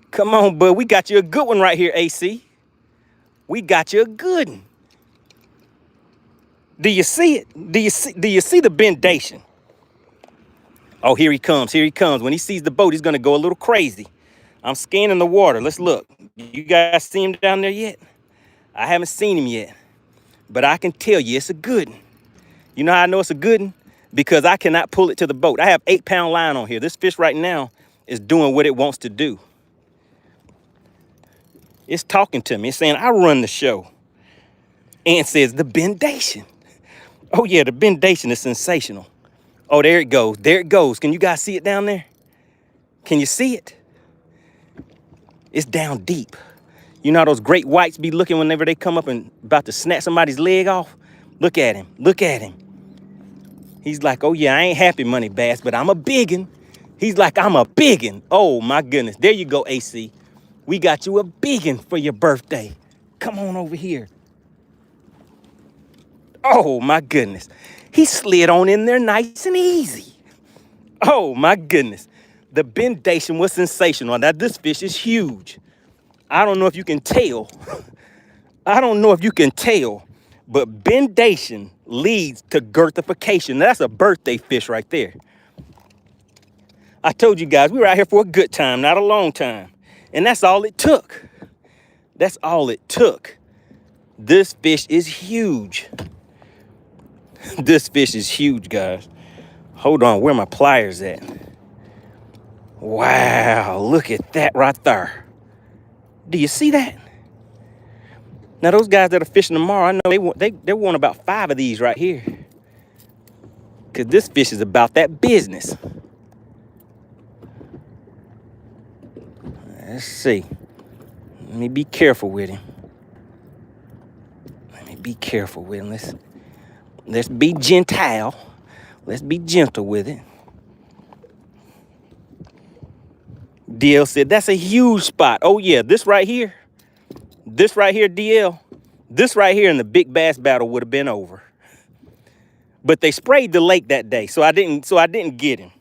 S1: Come on, bud. We got you a good one right here, AC. We got you a good one. Do you see it? Do you see the bendation? Oh, here he comes. Here he comes. When he sees the boat, he's going to go a little crazy. I'm scanning the water. Let's look. You guys see him down there yet? I haven't seen him yet. But I can tell you it's a good one. You know how I know it's a good one? Because I cannot pull it to the boat. I have 8-pound line on here. This fish right now is doing what it wants to do. It's talking to me. It's saying, I run the show. And says the bendation. Oh, yeah, the bendation is sensational. Oh, there it goes. There it goes. Can you guys see it down there? Can you see it? It's down deep. You know how those great whites be looking whenever they come up and about to snap somebody's leg off? Look at him. Look at him. He's like, oh, yeah, I ain't happy, MoneyBass, but I'm a biggin. He's like, I'm a biggin. Oh, my goodness. There you go, AC. We got you a biggin for your birthday. Come on over here. Oh, my goodness. He slid on in there nice and easy. Oh, my goodness. The bendation was sensational. Now, this fish is huge. I don't know if you can tell. I don't know if you can tell, but bendation leads to girthification. Now, that's a birthday fish right there. I told you guys, we were out here for a good time, not a long time. And that's all it took. That's all it took. This fish is huge. This fish is huge, guys. Hold on, where are my pliers at? Wow, look at that right there. Do you see that? Now, those guys that are fishing tomorrow, I know they want about 5 of these right here. Because this fish is about that business. Let's see. Let me be careful with him. Let me be careful with him. Let's be gentile. Let's be gentle with it. DL said, that's a huge spot. Oh, yeah, this right here, DL, this right here in the big bass battle would have been over. But they sprayed the lake that day, so I didn't get him.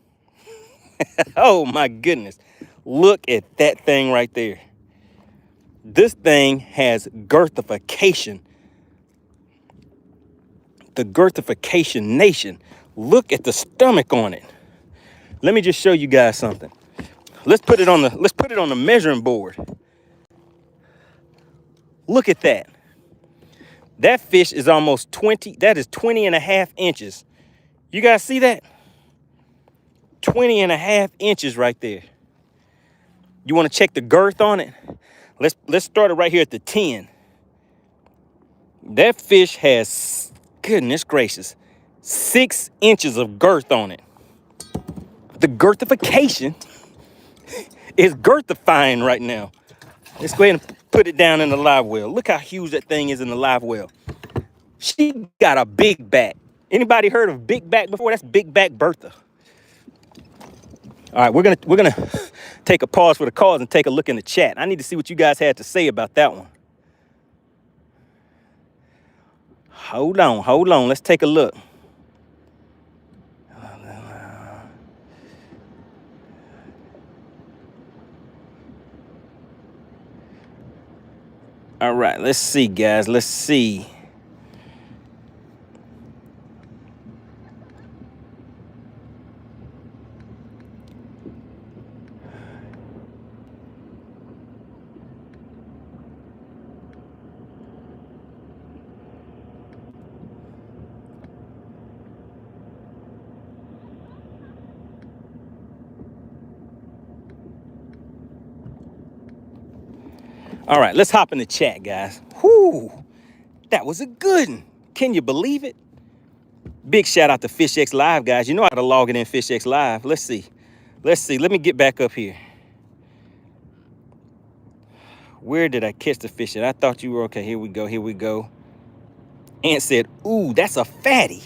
S1: Oh, my goodness. Look at that thing right there. This thing has girthification. The girthification nation. Look at the stomach on it. Let me just show you guys something. Let's put it on the measuring board. Look at that. That fish is almost 20. That is 20 and a half inches. You guys see that? 20 and a half inches right there. You want to check the girth on it? Let's start it right here at the 10. That fish has, goodness gracious, 6 inches of girth on it. The girthification is girthifying right now. Let's go ahead and put it down in the live well. Look how huge that thing is in the live well. She got a big back. Anybody heard of big back before? That's big back Bertha. All right, we're gonna take a pause for the calls and take a look in the chat. I need to see what you guys had to say about that one. Hold on. Let's take a look. All right, let's see, guys. Let's see. All right, let's hop in the chat, guys. Whoo, that was a good one. Can you believe it? Big shout out to FishXLive, guys. You know how to log it in FishXLive. Let's see. Let me get back up here. Where did I catch the fish at? I thought you were okay. Here we go. Ant said, ooh, that's a fatty.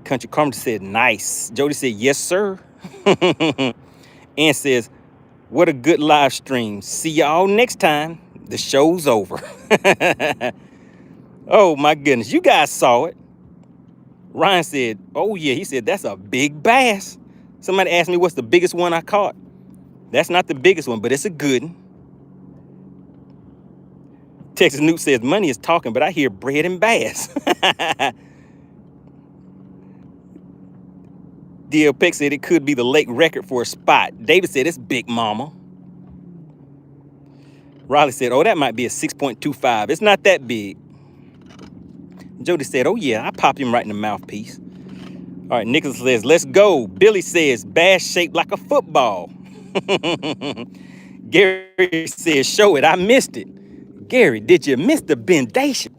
S1: Country Carmen said, nice. Jody said, yes, sir. Ant says, what a good live stream. See y'all next time. The show's over. Oh, my goodness. You guys saw it. Ryan said, oh, yeah. He said, that's a big bass. Somebody asked me what's the biggest one I caught. That's not the biggest one, but it's a good one. Texas Newt says, money is talking, but I hear bread and bass. DL Peck said it could be the lake record for a spot. David said it's Big Mama. Riley said, oh, that might be a 6.25. It's not that big. Jody said, oh, yeah, I popped him right in the mouthpiece. All right, Nicholas says, let's go. Billy says, bass shaped like a football. Gary says, show it. I missed it. Gary, did you miss the bendation?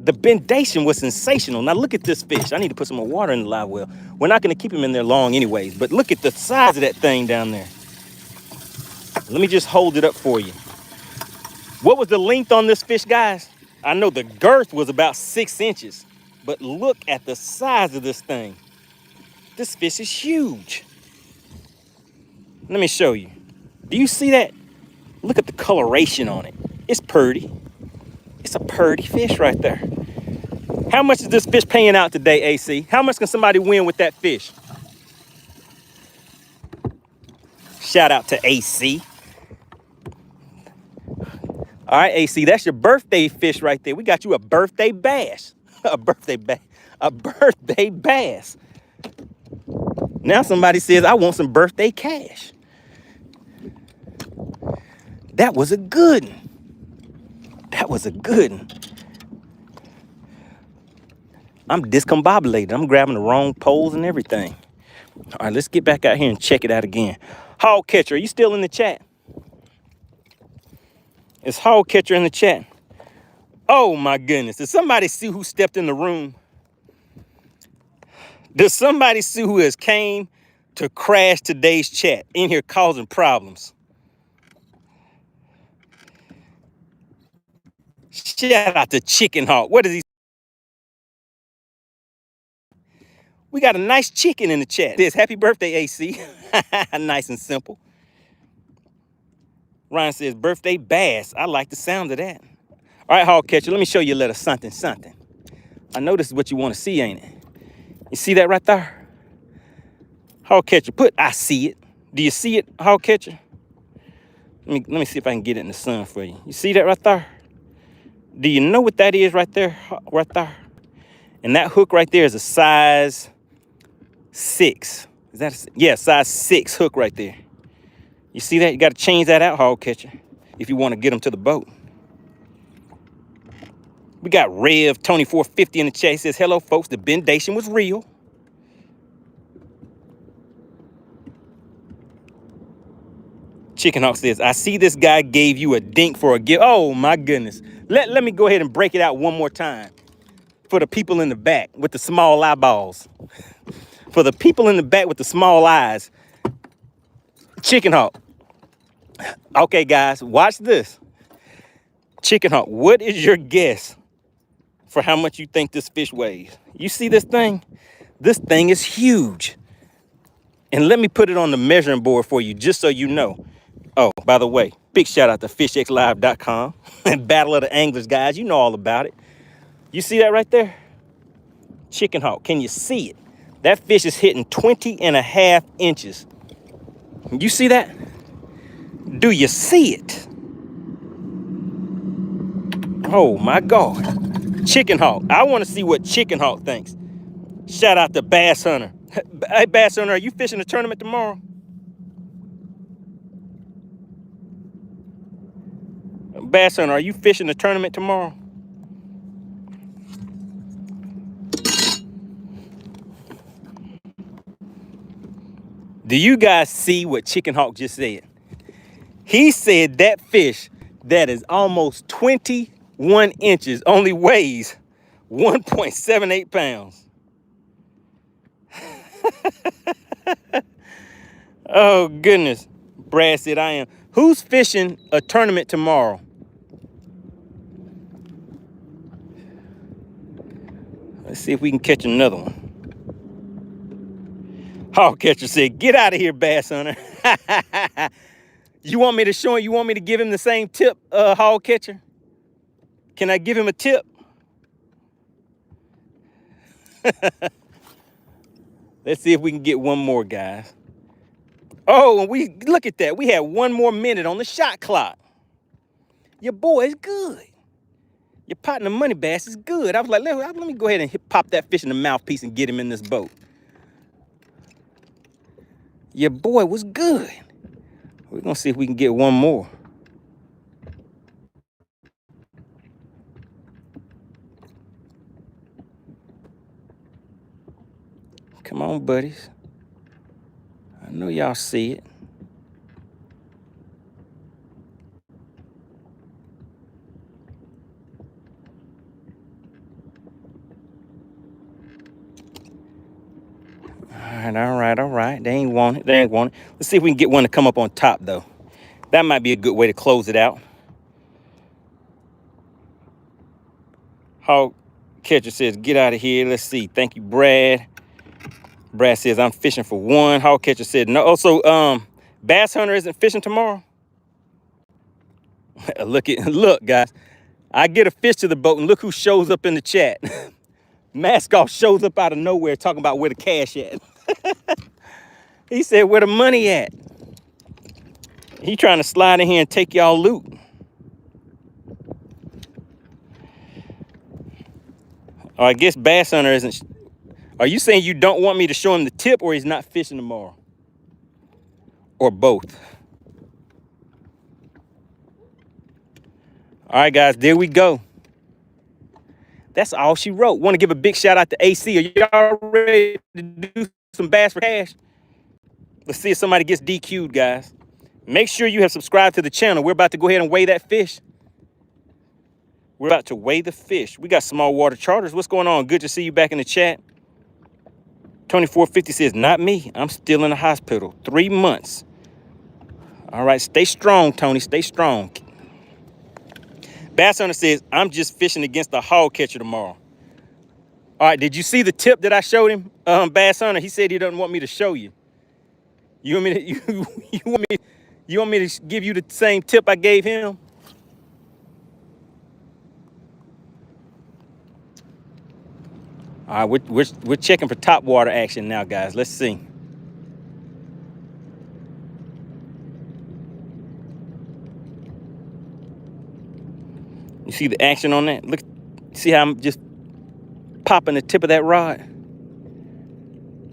S1: The bendation was sensational. Now look at this fish. I need to put some more water in the live well. We're not going to keep him in there long anyways, but look at the size of that thing down there. Let me just hold it up for you. What was the length on this fish, guys? I know the girth was about 6 inches, but look at the size of this thing. This fish is huge. Let me show you. Do you see that? Look at the coloration on it. It's purty. It's a purty fish right there. How much is this fish paying out today, AC? How much can somebody win with that fish? Shout out to AC. All right, AC, that's your birthday fish right there. We got you a birthday bass. A birthday bass. Now somebody says, I want some birthday cash. That was a good one. I'm discombobulated. I'm grabbing the wrong poles and everything. All right, let's get back out here and check it out again. Hog Catcher, are you still in the chat? Is Hog Catcher in the chat? Oh my goodness. Did somebody see who stepped in the room? Does somebody see who has came to crash today's chat in here causing problems? Shout out to Chicken Hawk. What is he? We got a nice chicken in the chat. This happy birthday, AC. Nice and simple. Ryan says, birthday bass. I like the sound of that. All right, Hog Catcher, let me show you a little something. I know this is what you want to see, ain't it? You see that right there? Hog Catcher, I see it. Do you see it, Hog Catcher? Let me see if I can get it in the sun for you. You see that right there? Do you know what that is right there? Right there. And that hook right there is a size 6. Is that yeah, size 6 hook right there. You see that? You got to change that out, Hog Catcher, if you want to get them to the boat. We got Rev Tony 450 in the chat. He says, hello, folks. The bendation was real. Chicken Hawk says, I see this guy gave you a dink for a gift. Oh, my goodness. Let me go ahead and break it out one more time for the people in the back with the small eyeballs. For the people in the back with the small eyes. Chicken hawk. Okay, guys, watch this. Chicken hawk, what is your guess for how much you think this fish weighs? You see this thing? This thing is huge. And let me put it on the measuring board for you, just so you know. Oh, by the way, big shout out to FishXLive.com and Battle of the Anglers, guys. You know all about it. You see that right there? Chicken hawk, can you see it? That fish is hitting 20.5 inches. You see that? Do you see it? Oh my God. Chicken hawk. I want to see what Chicken hawk thinks. Shout out to Bass Hunter. Hey, Bass Hunter, are you fishing the tournament tomorrow? Bass Hunter, are you fishing the tournament tomorrow? Do you guys see what Chicken hawk just said? He said that fish that is almost 21 inches only weighs 1.78 pounds. Oh, goodness. Brad said, I am. Who's fishing a tournament tomorrow? Let's see if we can catch another one. Hawk catcher said, get out of here, Bass Hunter. You want me to show him? You want me to give him the same tip, hog catcher? Can I give him a tip? Let's see if we can get one more, guys. Oh, and we look at that. We had one more minute on the shot clock. Your boy is good. Your partner MoneyBass is good. I was like, let me go ahead and pop that fish in the mouthpiece and get him in this boat. Your boy was good. We're gonna see if we can get one more. Come on, buddies. I know y'all see it. All right. They ain't want it. Let's see if we can get one to come up on top, though. That might be a good way to close it out. Hog catcher says, get out of here. Let's see. Thank you, Brad. Brad says, I'm fishing for one. Hog catcher said, no. Also, Bass Hunter isn't fishing tomorrow. Look, guys. I get a fish to the boat, and look who shows up in the chat. Mascot shows up out of nowhere talking about where the cash at. He said, where the money at? He trying to slide in here and take y'all loot. Oh, I guess Bass Hunter isn't. Are you saying you don't want me to show him the tip, or he's not fishing tomorrow? Or both? All right, guys, there we go. That's all she wrote. Want to give a big shout out to AC. Are y'all ready to do some bass for cash? Let's see if somebody gets DQ'd, guys. Make sure you have subscribed to the channel. We're about to go ahead and weigh that fish. We're about to weigh the fish. We got small water charters. What's going on? Good to see you back in the chat. 2450 says, not me. I'm still in the hospital. 3 months. All right, stay strong, Tony. Stay strong. Bass Hunter says, I'm just fishing against the hog catcher tomorrow. All right, did you see the tip that I showed him, Bass Hunter? He said he doesn't want me to show you. You want me to, you want me to give you the same tip I gave him? All right, we're checking for top water action now, guys. Let's see. You see the action on that? Look, see how I'm just popping the tip of that rod?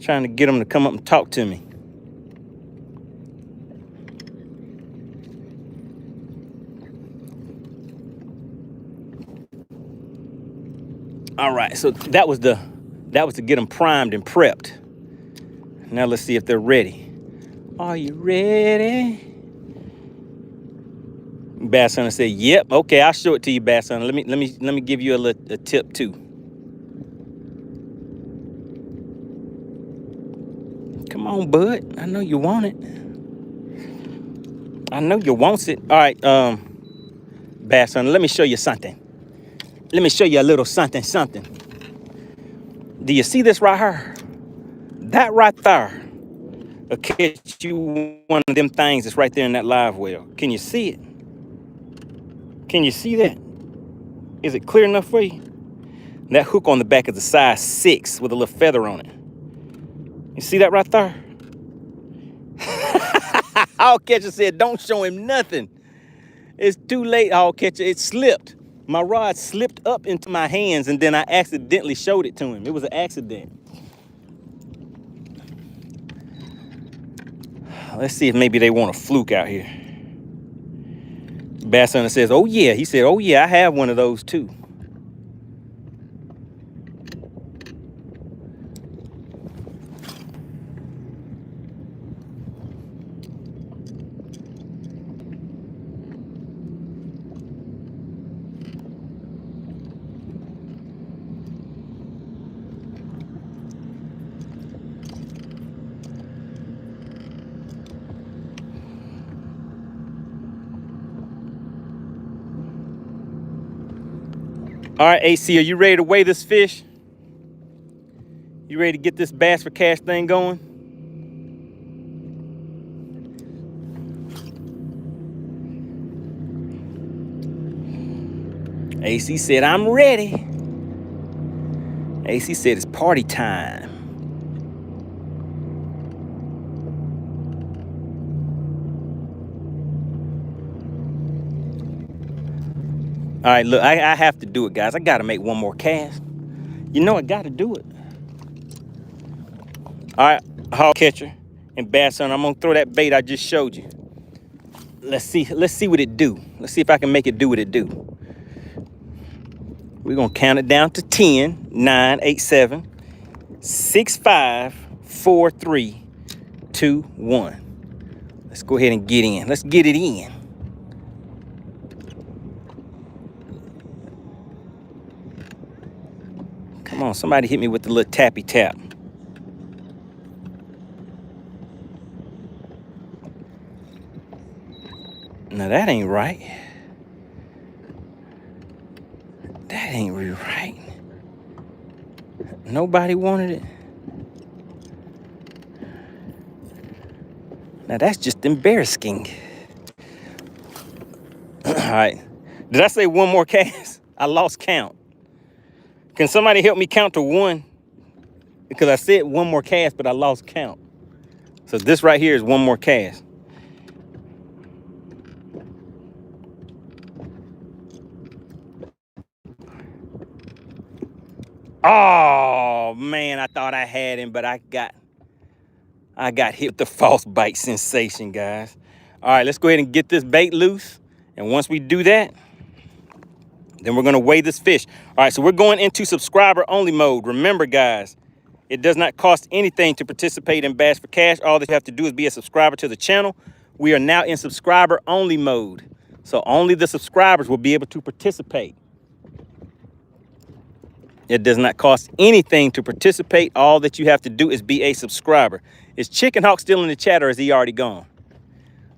S1: Trying to get them to come up and talk to me. All right, so that was to get them primed and prepped. Now let's see if they're ready. Are you ready? Bass Hunter said, yep. Okay, I'll show it to you, Bass Hunter. Let me give you a tip too. Come on, bud. I know you want it. I know you wants it. All right, Bass Hunter, let me show you something. Let me show you a little something. Do you see this right here? That right there will catch you one of them things that's right there in that live well. Can you see it? Can you see that? Is it clear enough for you? That hook on the back is a size 6 with a little feather on it. You see that right there? Hog catcher said, don't show him nothing. It's too late, hog catcher. It slipped. My rod slipped up into my hands, and then I accidentally showed it to him. It was an accident. Let's see if maybe they want a fluke out here. Bass Hunter says, oh yeah. He said, oh yeah, I have one of those too. All right, AC, are you ready to weigh this fish? You ready to get this bass for cash thing going? AC said, I'm ready. AC said, it's party time. All right, look, I have to do it, guys. I got to make one more cast. You know I got to do it. All right, hog catcher and Bass Hunter, I'm going to throw that bait I just showed you. Let's see what it do. Let's see if I can make it do what it do. We're going to count it down to 10, 9, 8, 7, 6, 5, 4, 3, 2, 1. Let's go ahead and get in. Let's get it in. Come on, somebody hit me with the little tappy tap. Now that ain't right. That ain't right. Nobody wanted it. Now that's just embarrassing. All right. Did I say one more cast? I lost count. Can somebody help me count to 1? Because I said one more cast, but I lost count. So this right here is one more cast. Oh man, I thought I had him, but I got hit with the false bite sensation, guys. All right, let's go ahead and get this bait loose. And once we do that, then we're gonna weigh this fish. All right, so we're going into subscriber only mode. Remember, guys, it does not cost anything to participate in Bass for Cash. All that you have to do is be a subscriber to the channel. We are now in subscriber only mode. So only the subscribers will be able to participate. It does not cost anything to participate. All that you have to do is be a subscriber. Is Chicken Hawk still in the chat, or is he already gone?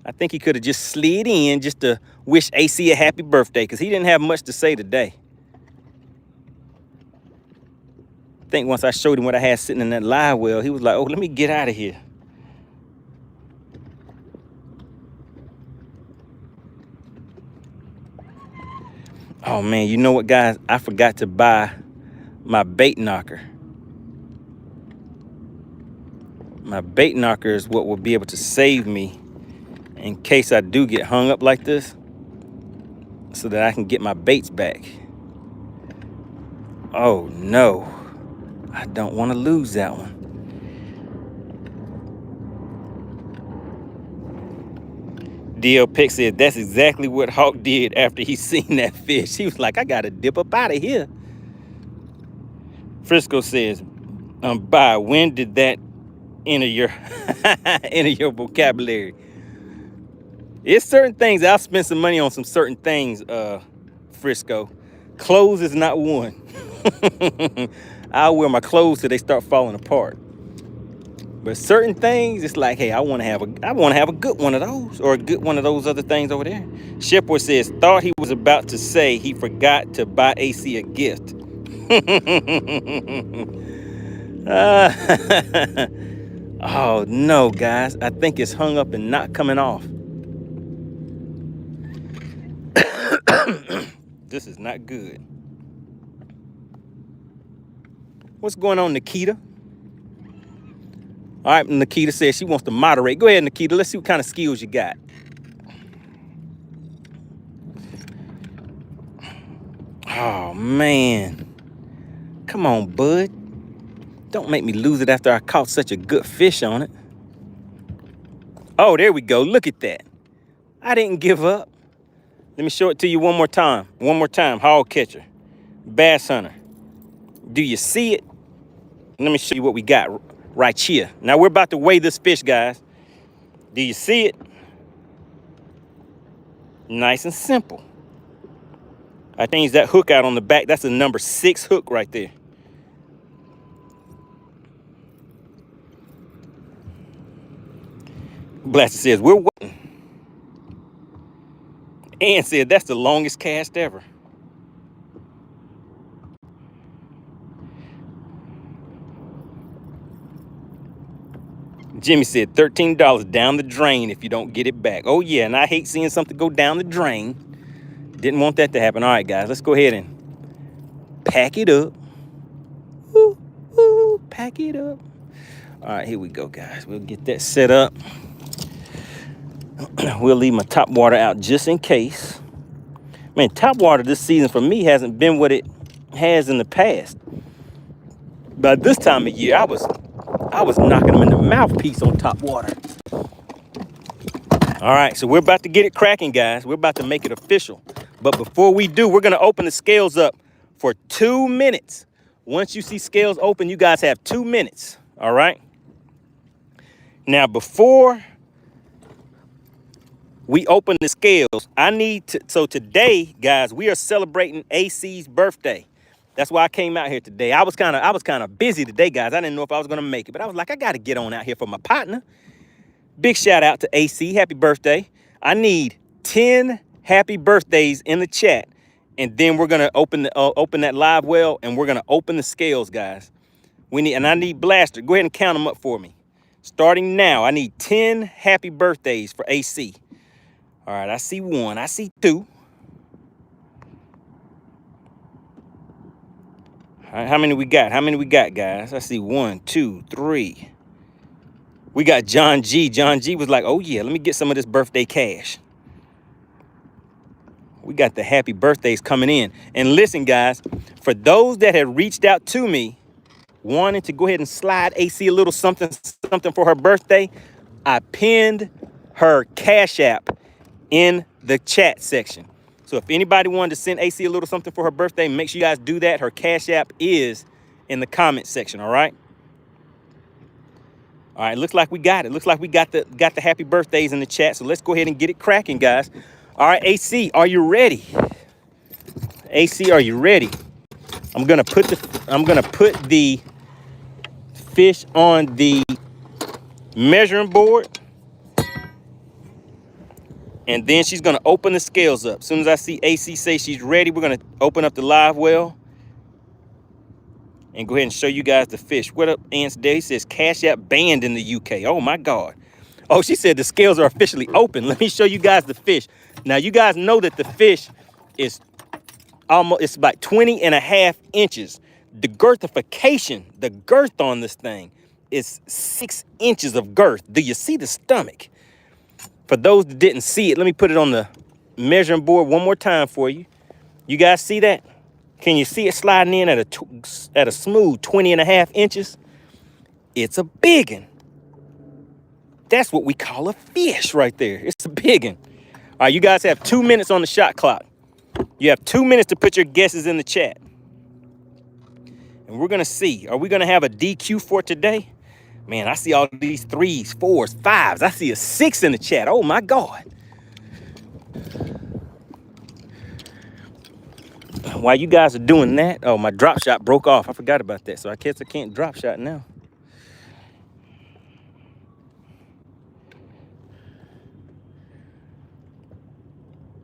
S1: I think he could have just slid in just to wish AC a happy birthday, because he didn't have much to say today. I think once I showed him what I had sitting in that live well, he was like, oh, let me get out of here. Oh man, you know what, guys? I forgot to buy my bait knocker. My bait knocker is what will be able to save me in case I do get hung up like this, so that I can get my baits back. Oh no, I don't want to lose that one. DL Pick said that's exactly what Hawk did after he seen that fish. He was like, I gotta dip up out of here. Frisco says, Bye, when did that enter your enter your vocabulary? It's certain things. I'll spend some money on some certain things, Frisco. Clothes is not one. I'll wear my clothes till they start falling apart. But certain things, it's like, hey, I want to have a good one of those, or a good one of those other things over there. Shepard says, thought he was about to say he forgot to buy AC a gift. Oh no, guys, I think it's hung up and not coming off. This is not good. What's going on, Nikita? All right, Nikita says she wants to moderate. Go ahead, Nikita. Let's see what kind of skills you got. Oh, man. Come on, bud. Don't make me lose it after I caught such a good fish on it. Oh, there we go. Look at that. I didn't give up. Let me show it to you one more time. One more time. Hog catcher. Bass hunter. Do you see it? Let me show you what we got right here. Now, we're about to weigh this fish, guys. Do you see it? Nice and simple. I changed that hook out on the back. That's a number 6 hook right there. Blaster says, we're waiting. Ann said, that's the longest cast ever. Jimmy said, $13 down the drain if you don't get it back. Oh, yeah, and I hate seeing something go down the drain. Didn't want that to happen. All right, guys, let's go ahead and pack it up. Ooh, ooh, pack it up. All right, here we go, guys. We'll get that set up. We'll leave my top water out just in case. Man, top water this season for me hasn't been what it has in the past. But this time of year, I was knocking them in the mouthpiece on top water. All right, so we're about to get it cracking, guys. We're about to make it official. But before we do, we're going to open the scales up for 2 minutes. Once you see scales open, you guys have 2 minutes. All right. Now, before we open the scales, I need to, so today, guys, we are celebrating AC's birthday. That's why I came out here today. I was kind of busy today, guys. I didn't know if I was going to make it, but I was like, I got to get on out here for my partner. Big shout out to AC. Happy birthday. I need 10 happy birthdays in the chat, and then we're going to open that live well, and we're going to open the scales, guys. I need Blaster. Go ahead and count them up for me. Starting now, I need 10 happy birthdays for AC. All right, I see 1. I see 2. All right, how many we got? How many we got, guys? I see 1, 2, 3. We got John G. John G was like, oh, yeah, let me get some of this birthday cash. We got the happy birthdays coming in. And listen, guys, for those that have reached out to me wanting to go ahead and slide AC a little something for her birthday, I pinned her Cash App in the chat section. So if anybody wanted to send AC a little something for her birthday, make sure you guys do that. Her Cash App is in the comment section, all right? All right, looks like we got it. Looks like we got the happy birthdays in the chat. So let's go ahead and get it cracking, guys. All right, AC, are you ready? AC, are you ready? I'm gonna put the fish on the measuring board, and then she's gonna open the scales up. As soon as I see AC say she's ready, we're gonna open up the live well and go ahead and show you guys the fish. What up, Ants Day? He says Cash App banned in the UK. Oh my God. Oh, she said the scales are officially open. Let me show you guys the fish. Now, you guys know that the fish is it's about 20.5 inches. The girthification, the girth on this thing is 6 inches of girth. Do you see the stomach? For those that didn't see it, let me put it on the measuring board one more time for you. You guys see that? Can you see it sliding in at a smooth 20.5 inches? It's a biggin. That's what we call a fish right there. It's a biggin. All right, you guys have 2 minutes on the shot clock. You have 2 minutes to put your guesses in the chat. And we're going to see, are we going to have a DQ for today? Man, I see all these 3s, 4s, 5s. I see a 6 in the chat. Oh, my God. While you guys are doing that, oh, my drop shot broke off. I forgot about that. So I guess I can't drop shot now.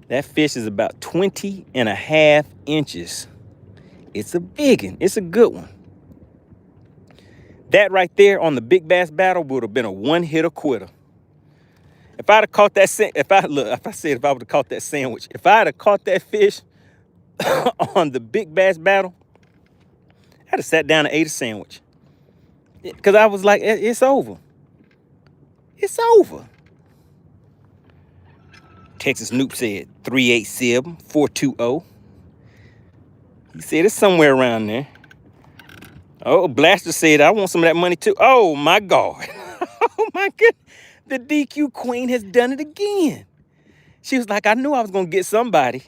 S1: That fish is about 20.5 inches. It's a big one. It's a good one. That right there on the big bass battle would have been a one-hitter quitter. If I'd have caught that, if I would have caught that sandwich, if I'd have caught that fish on the big bass battle, I'd have sat down and ate a sandwich. Because I was like, it's over. It's over. Texas Noob said 387 420. He said it's somewhere around there. Oh, Blaster said I want some of that money too. Oh my God. Oh my goodness. The DQ Queen has done it again. She was like, I knew I was gonna get somebody.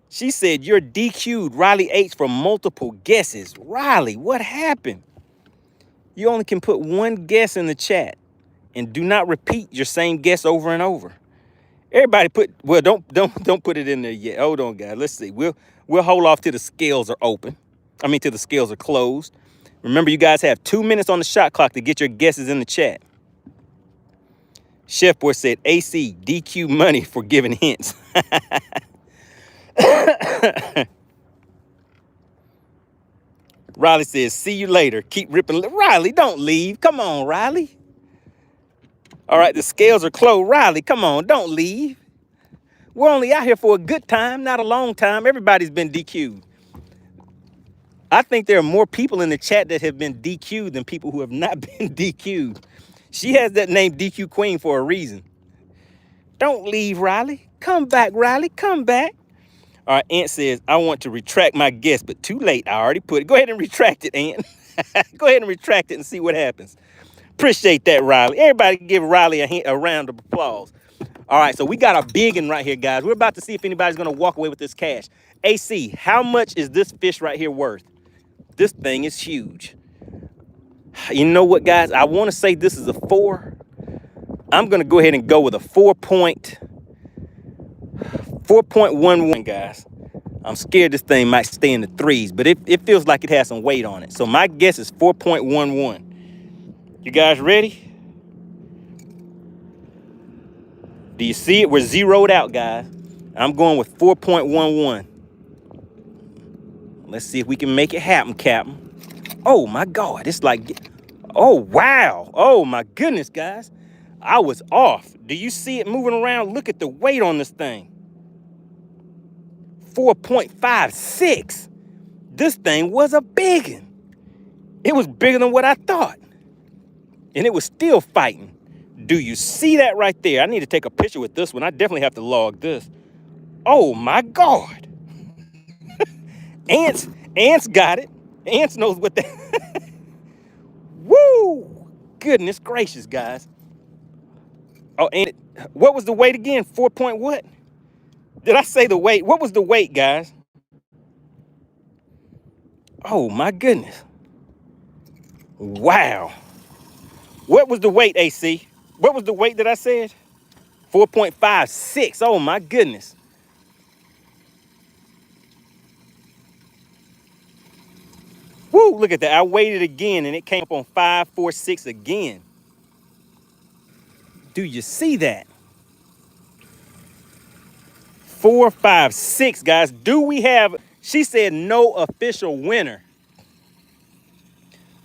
S1: She said, you're DQ'd Riley H for multiple guesses. Riley, what happened? You only can put one guess in the chat and do not repeat your same guess over and over. Everybody don't put it in there yet. Hold on, guys. Let's see. We'll hold off till the scales are open. Till the scales are closed. Remember, you guys have 2 minutes on the shot clock to get your guesses in the chat. Chef Boy said, AC, DQ money for giving hints. Riley says, see you later. Keep ripping. Riley, don't leave. Come on, Riley. All right, the scales are closed. Riley, come on, don't leave. We're only out here for a good time, not a long time. Everybody's been DQ'd. I think there are more people in the chat that have been DQ'd than people who have not been DQ'd. She has that name DQ Queen for a reason. Don't leave, Riley. Come back, Riley. Come back. All right, Ant says, I want to retract my guess, but too late. I already put it. Go ahead and retract it, Ant. Go ahead and retract it and see what happens. Appreciate that, Riley. Everybody give Riley a round of applause. All right, so we got a big one right here, guys. We're about to see if anybody's going to walk away with this cash. AC, how much is this fish right here worth? This thing is huge. You know what, guys? I want to say this is a 4. I'm going to go ahead and go with a 4.11, guys. I'm scared this thing might stay in the 3s, but it feels like it has some weight on it. So my guess is 4.11. You guys ready? Do you see it? We're zeroed out, guys. I'm going with 4.11. Let's see if we can make it happen, Captain. Oh, my God. It's like, oh, wow. Oh, my goodness, guys. I was off. Do you see it moving around? Look at the weight on this thing. 4.56. This thing was a big one. It was bigger than what I thought. And it was still fighting. Do you see that right there? I need to take a picture with this one. I definitely have to log this. Oh, my God. Ants got it. Ants knows what that. Woo! Goodness gracious, guys. Oh, and what was the weight again? 4 point what? Did I say the weight? What was the weight, guys? Oh, my goodness. Wow. What was the weight, AC? What was the weight that I said? 4.56. Oh, my goodness. Woo, look at that. I weighed it again, and it came up on 546 again. Do you see that? 456, guys. Do we have, she said no official winner.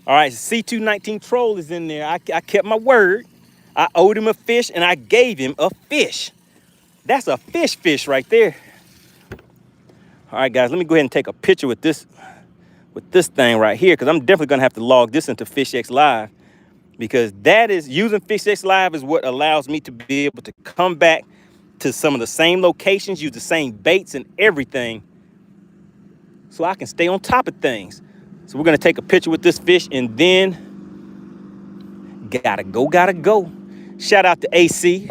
S1: All right, C219 Troll is in there. I kept my word. I owed him a fish, and I gave him a fish. That's a fish right there. All right, guys, let me go ahead and take a picture with this thing right here, because I'm definitely going to have to log this into FishXLive, because that is, using FishXLive is what allows me to be able to come back to some of the same locations, use the same baits and everything, so I can stay on top of things. So we're going to take a picture with this fish, and then gotta go. Shout out to AC.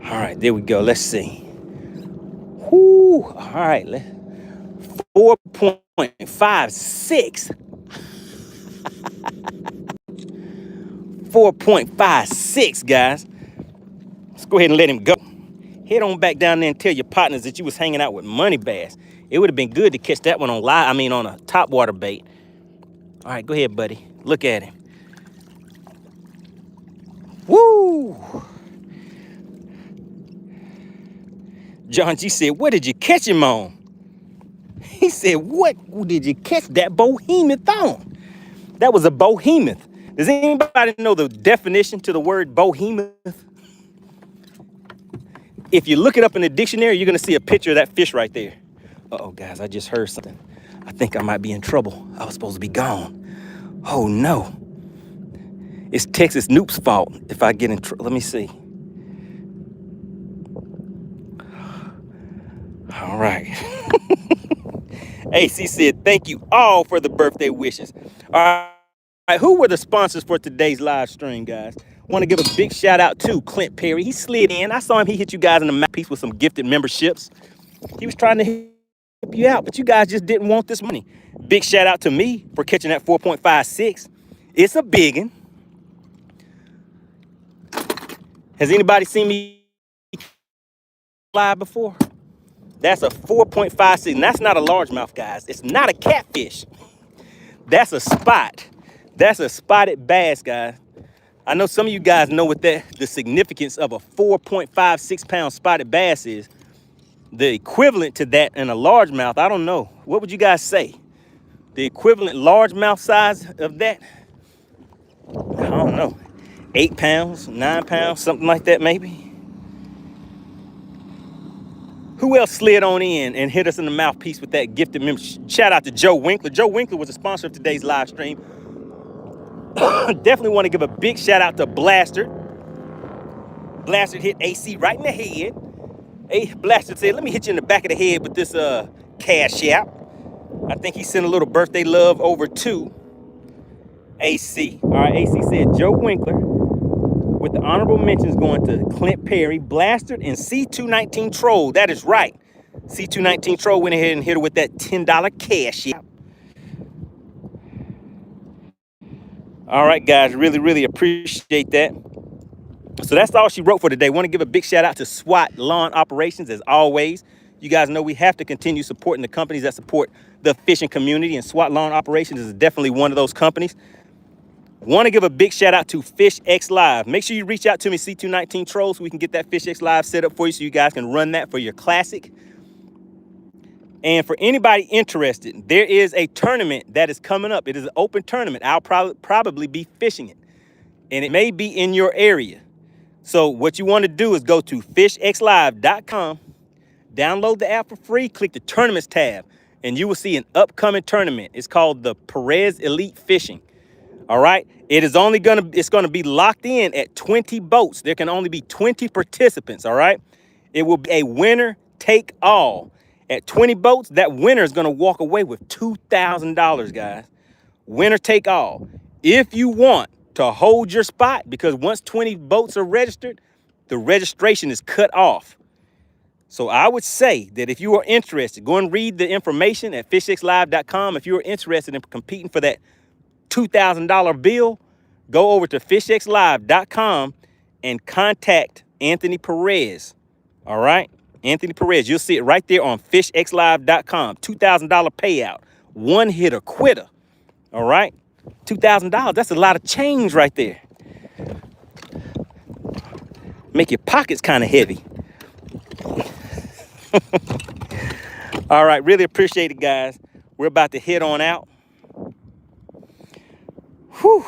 S1: All right, there we go. Let's see. Whoo. All right. 4.56. 4.56, guys. Let's go ahead and let him go. Head on back down there and tell your partners that you was hanging out with MoneyBass. It would have been good to catch that one on live. I mean, on a top water bait. All right, go ahead, buddy. Look at him. Woo! John G said, what did you catch him on? He said, what did you catch that behemoth on? That was a behemoth. Does anybody know the definition to the word behemoth? If you look it up in the dictionary, you're going to see a picture of that fish right there. Uh-oh, guys, I just heard something. I think I might be in trouble. I was supposed to be gone. Oh, no. It's Texas Noob's fault if I get in trouble. Let me see. All right. AC said, thank you all for the birthday wishes. All right, who were the sponsors for today's live stream, guys? Want to give a big shout out to Clint Perry. He slid in. I saw him. He hit you guys in the mouthpiece with some gifted memberships. He was trying to help you out, but you guys just didn't want this money. Big shout out to me for catching that 4.56. It's a biggin. Has anybody seen me live before? That's a 4.56. And that's not a largemouth, guys. It's not a catfish. That's a spot. That's a spotted bass, guys. I know some of you guys know what the significance of a 4.56 pound spotted bass is. The equivalent to that in a largemouth, I don't know. What would you guys say? The equivalent largemouth size of that? I don't know. 8 pounds, 9 pounds, something like that maybe. Who else slid on in and hit us in the mouthpiece with that gifted membership? Shout out to Joe Winkler. Joe Winkler was a sponsor of today's live stream. Definitely want to give a big shout out to Blaster. Blaster hit AC right in the head. Hey, Blaster said, let me hit you in the back of the head with this cash app. I think he sent a little birthday love over to AC. All right, AC said Joe Winkler with the honorable mentions going to Clint Perry, Blaster, and C219 Troll. That is right. C219 Troll went ahead and hit her with that $10 cash app. All right, guys, really appreciate that. So that's all she wrote for today. Want to give a big shout out to SWAT Lawn Operations, as always. You guys know we have to continue supporting the companies that support the fishing community, and SWAT Lawn Operations is definitely one of those companies. Want to give a big shout out to FishXLive. Make sure you reach out to me, C219 Troll, so we can get that FishXLive set up for you so you guys can run that for your classic. And for anybody interested, there is a tournament that is coming up. It is an open tournament. I'll probably be fishing it, and it may be in your area. So what you want to do is go to FishXLive.com, download the app for free, click the tournaments tab, and you will see an upcoming tournament. It's called the Perez Elite Fishing. All right. It's going to be locked in at 20 boats. There can only be 20 participants. All right. It will be a winner take all. At 20 boats, that winner is going to walk away with $2,000, guys. Winner take all. If you want to hold your spot, because once 20 boats are registered, the registration is cut off. So I would say that if you are interested, go and read the information at FishXLive.com. If you're interested in competing for that $2,000 bill, go over to FishXLive.com and contact Anthony Perez. All right? Anthony Perez. You'll see it right there on FishXLive.com. $2,000 payout. One hitter quitter. All right? $2,000. That's a lot of change right there. Make your pockets kind of heavy. All right. Really appreciate it, guys. We're about to head on out. Whew.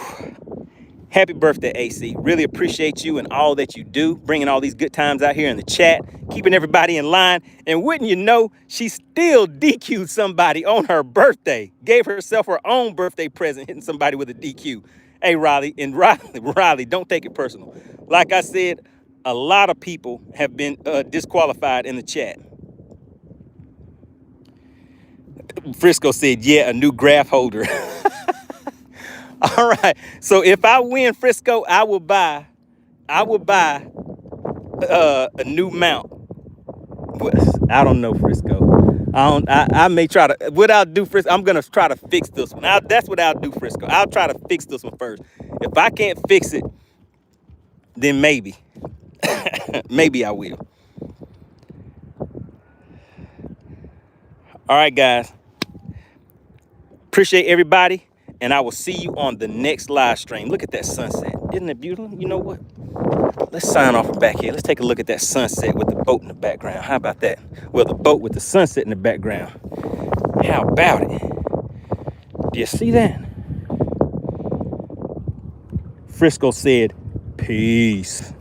S1: Happy birthday, AC. Really appreciate you and all that you do, bringing all these good times out here in the chat, keeping everybody in line. And wouldn't you know, she still DQ'd somebody on her birthday, gave herself her own birthday present, hitting somebody with a DQ. Hey, Riley, don't take it personal. Like I said, a lot of people have been disqualified in the chat. Frisco said, yeah, a new graph holder. All right. So if I win, Frisco, I will buy a new mount. I don't know, Frisco. I may try to. What I'll do, Frisco, I'm gonna try to fix this one. That's what I'll do, Frisco. I'll try to fix this one first. If I can't fix it, then maybe, maybe I will. All right, guys. Appreciate everybody, and I will see you on the next live stream. Look at that sunset. Isn't it beautiful? You know what? Let's sign off from back here. Let's take a look at that sunset with the boat in the background. How about that? Well, the boat with the sunset in the background. How about it? Do you see that? Frisco said, peace.